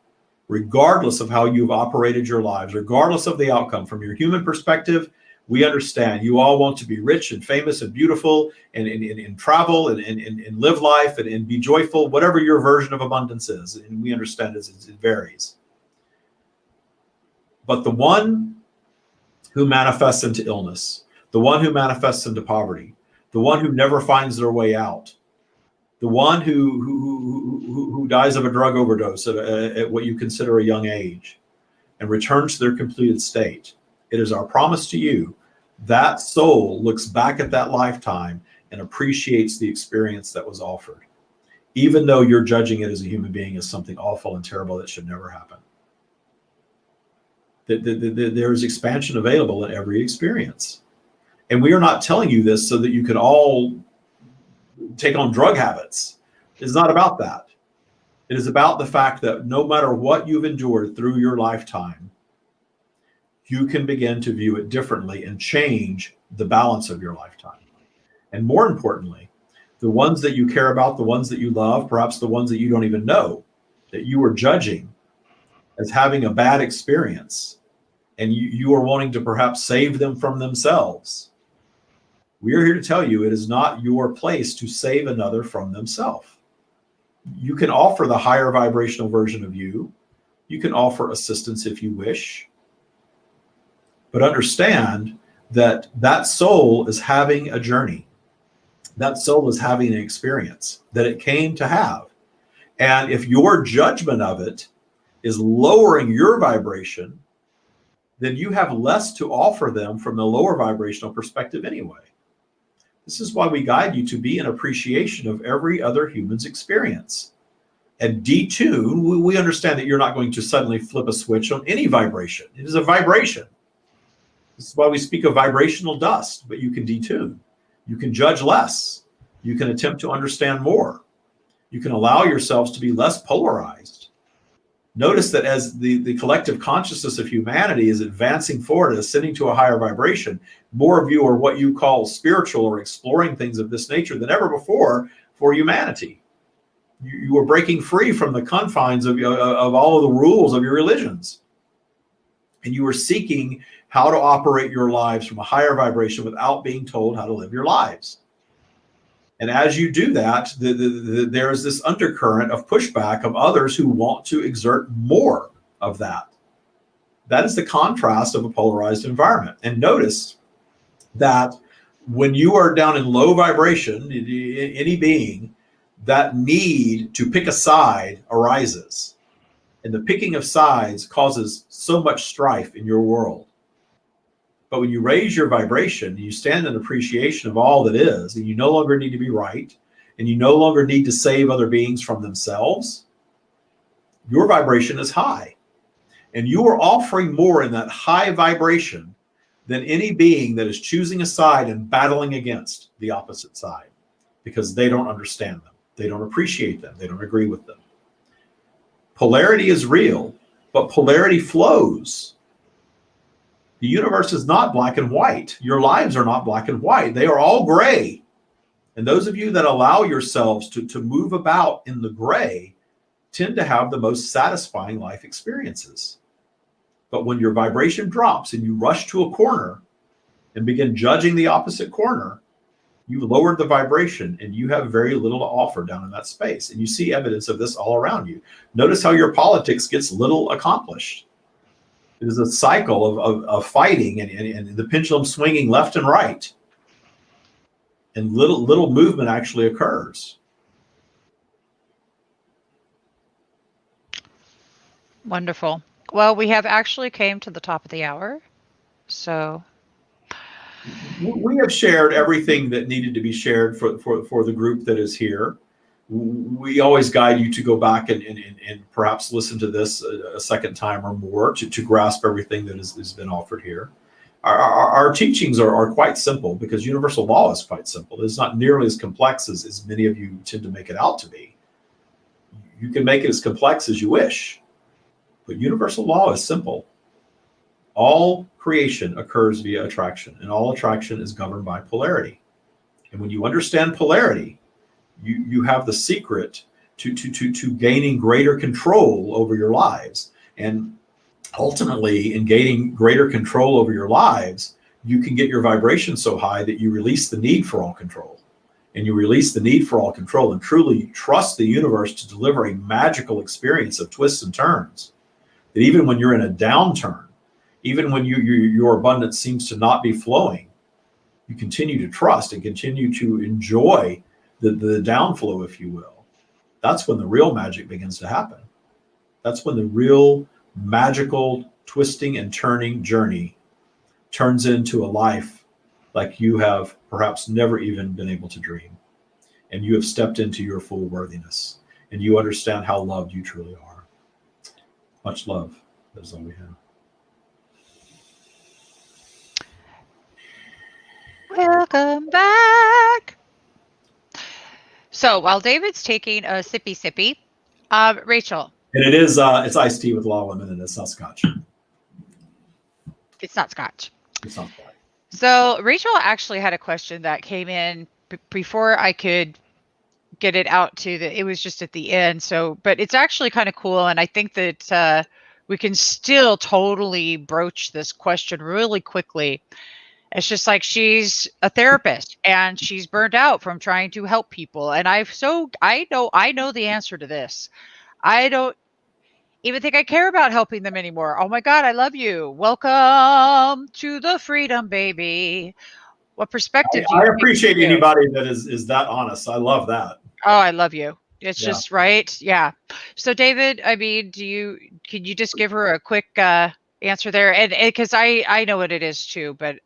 A: regardless of how you've operated your lives, regardless of the outcome, from your human perspective, we understand you all want to be rich and famous and beautiful and travel and live life and be joyful, whatever your version of abundance is. And we understand it varies. But the one who manifests into illness, the one who manifests into poverty, the one who never finds their way out, the one who dies of a drug overdose at what you consider a young age and returns to their completed state, it is our promise to you that soul looks back at that lifetime and appreciates the experience that was offered, even though you're judging it as a human being as something awful and terrible that should never happen. There is expansion available in every experience. And we are not telling you this so that you could all take on drug habits. It's not about that. It is about the fact that no matter what you've endured through your lifetime, you can begin to view it differently and change the balance of your lifetime. And more importantly, the ones that you care about, the ones that you love, perhaps the ones that you don't even know, that you are judging as having a bad experience, and you are wanting to perhaps save them from themselves. We are here to tell you it is not your place to save another from themselves. You can offer the higher vibrational version of you. You can offer assistance if you wish. But understand that that soul is having a journey. That soul is having an experience that it came to have. And if your judgment of it is lowering your vibration, then you have less to offer them from the lower vibrational perspective anyway. This is why we guide you to be in appreciation of every other human's experience. And detune, we understand that you're not going to suddenly flip a switch on any vibration. It is a vibration. This is why we speak of vibrational dust, but you can detune. You can judge less. You can attempt to understand more. You can allow yourselves to be less polarized. Notice that as the collective consciousness of humanity is advancing forward, ascending to a higher vibration, more of you are what you call spiritual or exploring things of this nature than ever before for humanity. You are breaking free from the confines of all of the rules of your religions. And you are seeking how to operate your lives from a higher vibration without being told how to live your lives. And as you do that, there is this undercurrent of pushback of others who want to exert more of that. That is the contrast of a polarized environment. And notice that when you are down in low vibration, any being, that need to pick a side arises. And the picking of sides causes so much strife in your world. But when you raise your vibration, you stand in appreciation of all that is, and you no longer need to be right, and you no longer need to save other beings from themselves, your vibration is high. And you are offering more in that high vibration than any being that is choosing a side and battling against the opposite side, because they don't understand them. They don't appreciate them. They don't agree with them. Polarity is real, but polarity flows. The universe is not black and white. Your lives are not black and white. They are all gray. And those of you that allow yourselves to move about in the gray tend to have the most satisfying life experiences. But when your vibration drops and you rush to a corner and begin judging the opposite corner, you've lowered the vibration and you have very little to offer down in that space. And you see evidence of this all around you. Notice how your politics gets little accomplished. It is a cycle of fighting and the pendulum swinging left and right. And little movement actually occurs.
B: Wonderful. Well, we have actually came to the top of the hour. So
A: we have shared everything that needed to be shared for the group that is here. We always guide you to go back and perhaps listen to this a second time or more to grasp everything that has been offered here. Our teachings are quite simple because universal law is quite simple. It's not nearly as complex as many of you tend to make it out to be. You can make it as complex as you wish, but universal law is simple. All creation occurs via attraction, and all attraction is governed by polarity. And when you understand polarity, you have the secret to gaining greater control over your lives. And ultimately, in gaining greater control over your lives, you can get your vibration so high that you release the need for all control. And you release the need for all control and truly trust the universe to deliver a magical experience of twists and turns. That even when you're in a downturn, even when your abundance seems to not be flowing, you continue to trust and continue to enjoy the downflow, if you will. That's when the real magic begins to happen. That's when the real magical twisting and turning journey turns into a life like you have perhaps never even been able to dream. And you have stepped into your full worthiness, and you understand how loved you truly are. Much love. That is all we have.
B: welcome back. So while David's taking a sippy, Rachel.
A: And it is it's iced tea with law lemon, and it's not scotch.
B: It's not scotch.
A: It's not scotch.
B: So Rachel actually had a question that came in before I could get it out to it was just at the end. So, but it's actually kind of cool. And I think that we can still totally broach this question really quickly. It's just like she's a therapist and she's burned out from trying to help people. And I know the answer to this. I don't even think I care about helping them anymore. Oh my God, I love you. Welcome to the freedom, baby. What perspective do you
A: I
B: take with
A: appreciate
B: you?
A: anybody that is that honest. I love that.
B: Oh, I love you. It's
A: Yeah.
B: just right. Yeah. So David, I mean, could you just give her a quick answer there? And because I know what it is too, but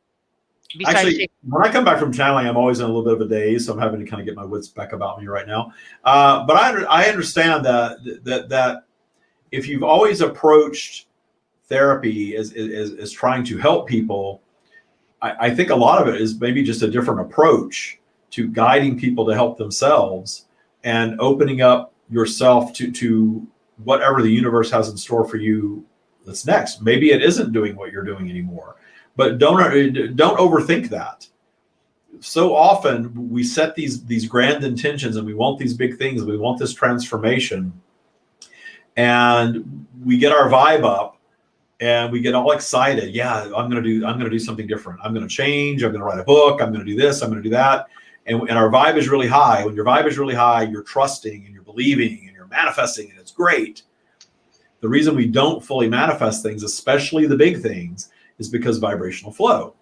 B: besides
A: Actually, when I come back from channeling, I'm always in a little bit of a daze, so I'm having to kind of get my wits back about me right now. But I understand that if you've always approached therapy as trying to help people, I think a lot of it is maybe just a different approach to guiding people to help themselves and opening up yourself to whatever the universe has in store for you that's next. Maybe it isn't doing what you're doing anymore, but don't overthink that. So often we set these grand intentions and we want these big things, we want this transformation, and we get our vibe up and we get all excited. Yeah, I'm going to do something different. I'm going to change. I'm going to write a book. I'm going to do this. I'm going to do that. And our vibe is really high. When your vibe is really high, you're trusting and you're believing and you're manifesting, and it's great. The reason we don't fully manifest things, especially the big things, is because vibrational flow.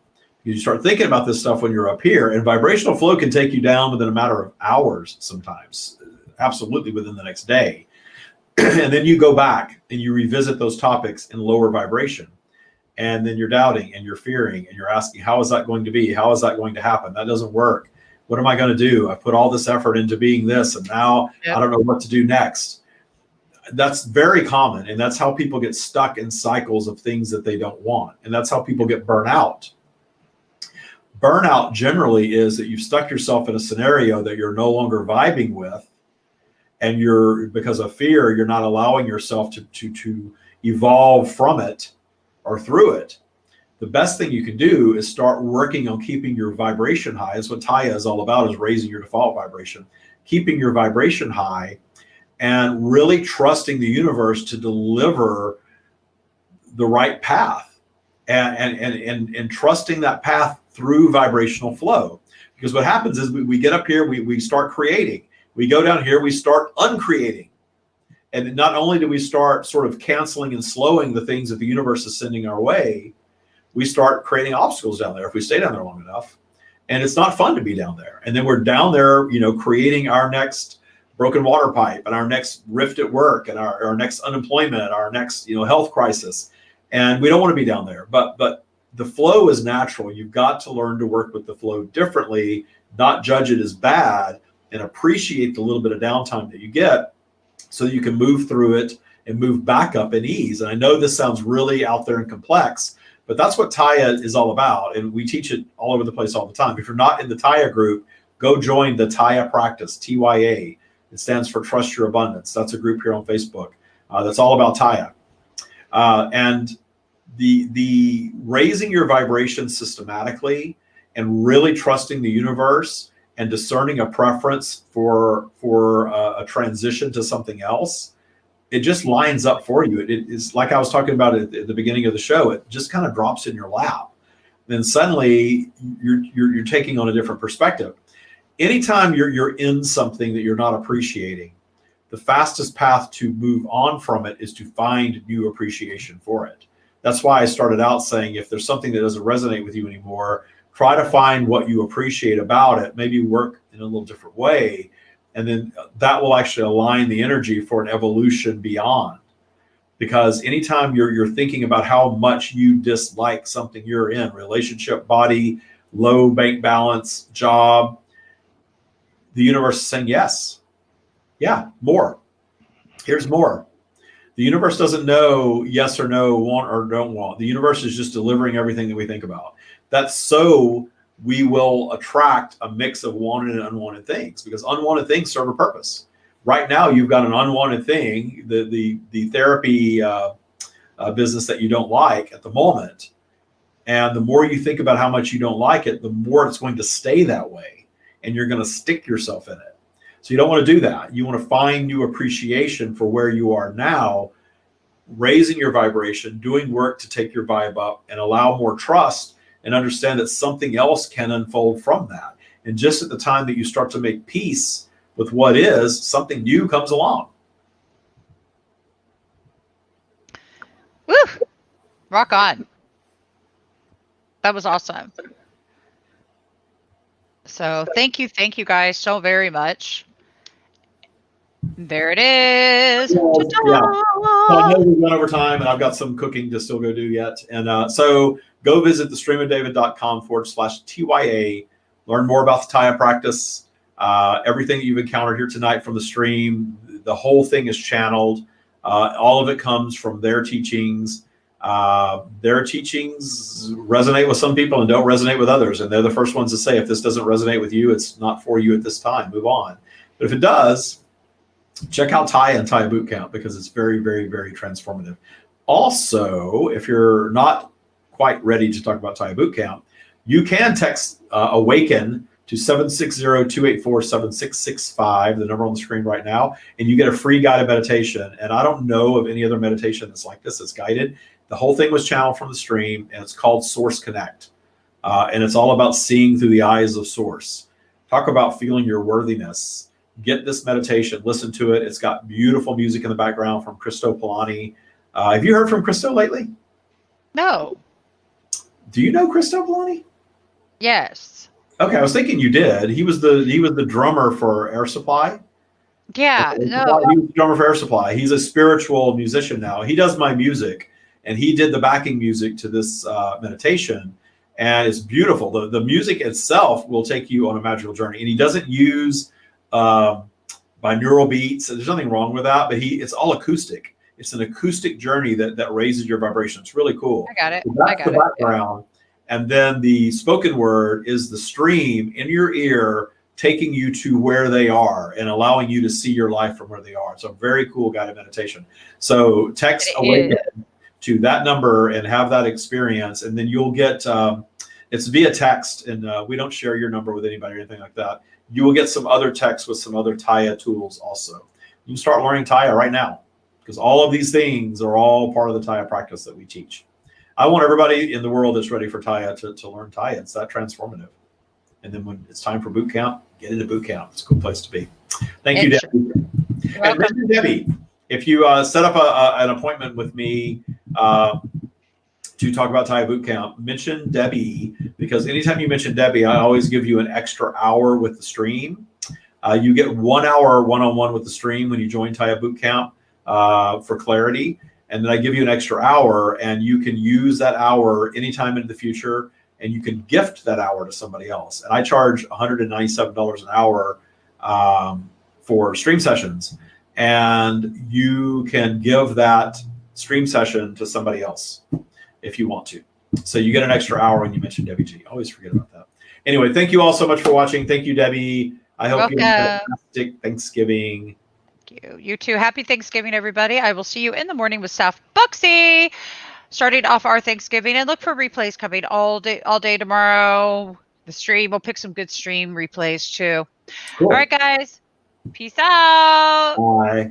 A: You start thinking about this stuff when you're up here, and vibrational flow can take you down within a matter of hours sometimes, absolutely within the next day. And then you go back and you revisit those topics in lower vibration. And then you're doubting and you're fearing and you're asking, how is that going to be? How is that going to happen? That doesn't work. What am I going to do? I put all this effort into being this, and now I don't know what to do next. That's very common. And that's how people get stuck in cycles of things that they don't want. And that's how people get burnt out. Burnout generally is that you've stuck yourself in a scenario that you're no longer vibing with. And because of fear, you're not allowing yourself to evolve from it or through it. The best thing you can do is start working on keeping your vibration high. That's what Taya is all about, is raising your default vibration, keeping your vibration high, and really trusting the universe to deliver the right path, and trusting that path through vibrational flow. Because what happens is we get up here, we start creating. We go down here, we start uncreating. And not only do we start sort of canceling and slowing the things that the universe is sending our way, we start creating obstacles down there if we stay down there long enough. And it's not fun to be down there. And then we're down there, creating our next broken water pipe and our next rift at work and our next unemployment, our next, health crisis. And we don't want to be down there. But the flow is natural. You've got to learn to work with the flow differently, not judge it as bad, and appreciate the little bit of downtime that you get so that you can move through it and move back up in ease. And I know this sounds really out there and complex, but that's what Taya is all about. And we teach it all over the place all the time. If you're not in the Taya group, go join the Taya Practice, TYA. It stands for Trust Your Abundance. That's a group here on Facebook that's all about Taya. And the raising your vibration systematically and really trusting the universe and discerning a preference for a transition to something else, it just lines up for you. It is like I was talking about at the beginning of the show. It just kind of drops in your lap. Then suddenly you're taking on a different perspective. Anytime you're in something that you're not appreciating, the fastest path to move on from it is to find new appreciation for it. That's why I started out saying, if there's something that doesn't resonate with you anymore, try to find what you appreciate about it, maybe work in a little different way, and then that will actually align the energy for an evolution beyond. Because anytime you're thinking about how much you dislike something you're in, relationship, body, low bank balance, job, the universe is saying, yes, yeah, more. Here's more. The universe doesn't know yes or no, want or don't want. The universe is just delivering everything that we think about. That's so we will attract a mix of wanted and unwanted things, because unwanted things serve a purpose. Right now, you've got an unwanted thing, the therapy business that you don't like at the moment. And the more you think about how much you don't like it, the more it's going to stay that way. And you're going to stick yourself in it. So you don't want to do that. You want to find new appreciation for where you are now, raising your vibration, doing work to take your vibe up and allow more trust, and understand that something else can unfold from that. And just at the time that you start to make peace with what is, something new comes along.
B: Woo! Rock on. That was awesome. So thank you guys so very much. There it is.
A: Yeah. So I
B: Ta-da!
A: know we've gone over time, and I've got some cooking to still go do yet. And so go visit thestreamofdavid.com/TYA. Learn more about the Taya practice. Everything that you've encountered here tonight from the stream, the whole thing is channeled. All of it comes from their teachings. Their teachings resonate with some people and don't resonate with others. And they're the first ones to say, if this doesn't resonate with you, it's not for you at this time. Move on. But if it does, check out Taya and Taya Bootcamp because it's very, very, very transformative. Also, if you're not quite ready to talk about Taya Bootcamp, you can text AWAKEN to 760-284-7665, the number on the screen right now, and you get a free guided meditation. And I don't know of any other meditation that's like this, that's guided. The whole thing was channeled from the stream, and it's called Source Connect. And it's all about seeing through the eyes of Source. Talk about feeling your worthiness. Get this meditation, listen to it. It's got beautiful music in the background from Christo Polani. Have you heard from Christo lately?
B: No.
A: Do you know Christo Polani?
B: Yes.
A: Okay, I was thinking you did. He was the drummer for Air Supply.
B: Yeah. No.
A: He was the drummer for Air Supply. He's a spiritual musician now. He does my music, and he did the backing music to this meditation, and it's beautiful. The music itself will take you on a magical journey, and he doesn't use binaural beats. There's nothing wrong with that, but it's all acoustic. It's an acoustic journey that raises your vibration. It's really cool.
B: I got it.
A: So that's the background. And then the spoken word is the stream in your ear, taking you to where they are and allowing you to see your life from where they are. So very cool guided meditation. So text AWAKEN to that number and have that experience. And then you'll get, it's via text, and we don't share your number with anybody or anything like that. You will get some other texts with some other Taya tools also. You can start learning Taya right now because all of these things are all part of the Taya practice that we teach. I want everybody in the world that's ready for Taya to learn Taya. It's that transformative. And then when it's time for boot camp, get into boot camp. It's a cool place to be. Thank you, Debbie. And mention Debbie. If you set up an appointment with me to talk about Taya Boot Camp, mention Debbie, because anytime you mention Debbie, I always give you an extra hour with the stream. You get 1 hour one-on-one with the stream when you join Taya Boot Camp for clarity. And then I give you an extra hour, and you can use that hour anytime in the future, and you can gift that hour to somebody else. And I charge $197 an hour for stream sessions, and you can give that stream session to somebody else if you want to. So you get an extra hour when you mention Debbie G. Always forget about that. Anyway, thank you all so much for watching. Thank you, Debbie. I hope you have a fantastic Thanksgiving.
B: Thank you. You too. Happy Thanksgiving, everybody. I will see you in the morning with Saf Buxy, starting off our Thanksgiving, and look for replays coming all day tomorrow. The stream, we'll pick some good stream replays too.
A: Cool.
B: All right, guys. Peace out.
A: Bye.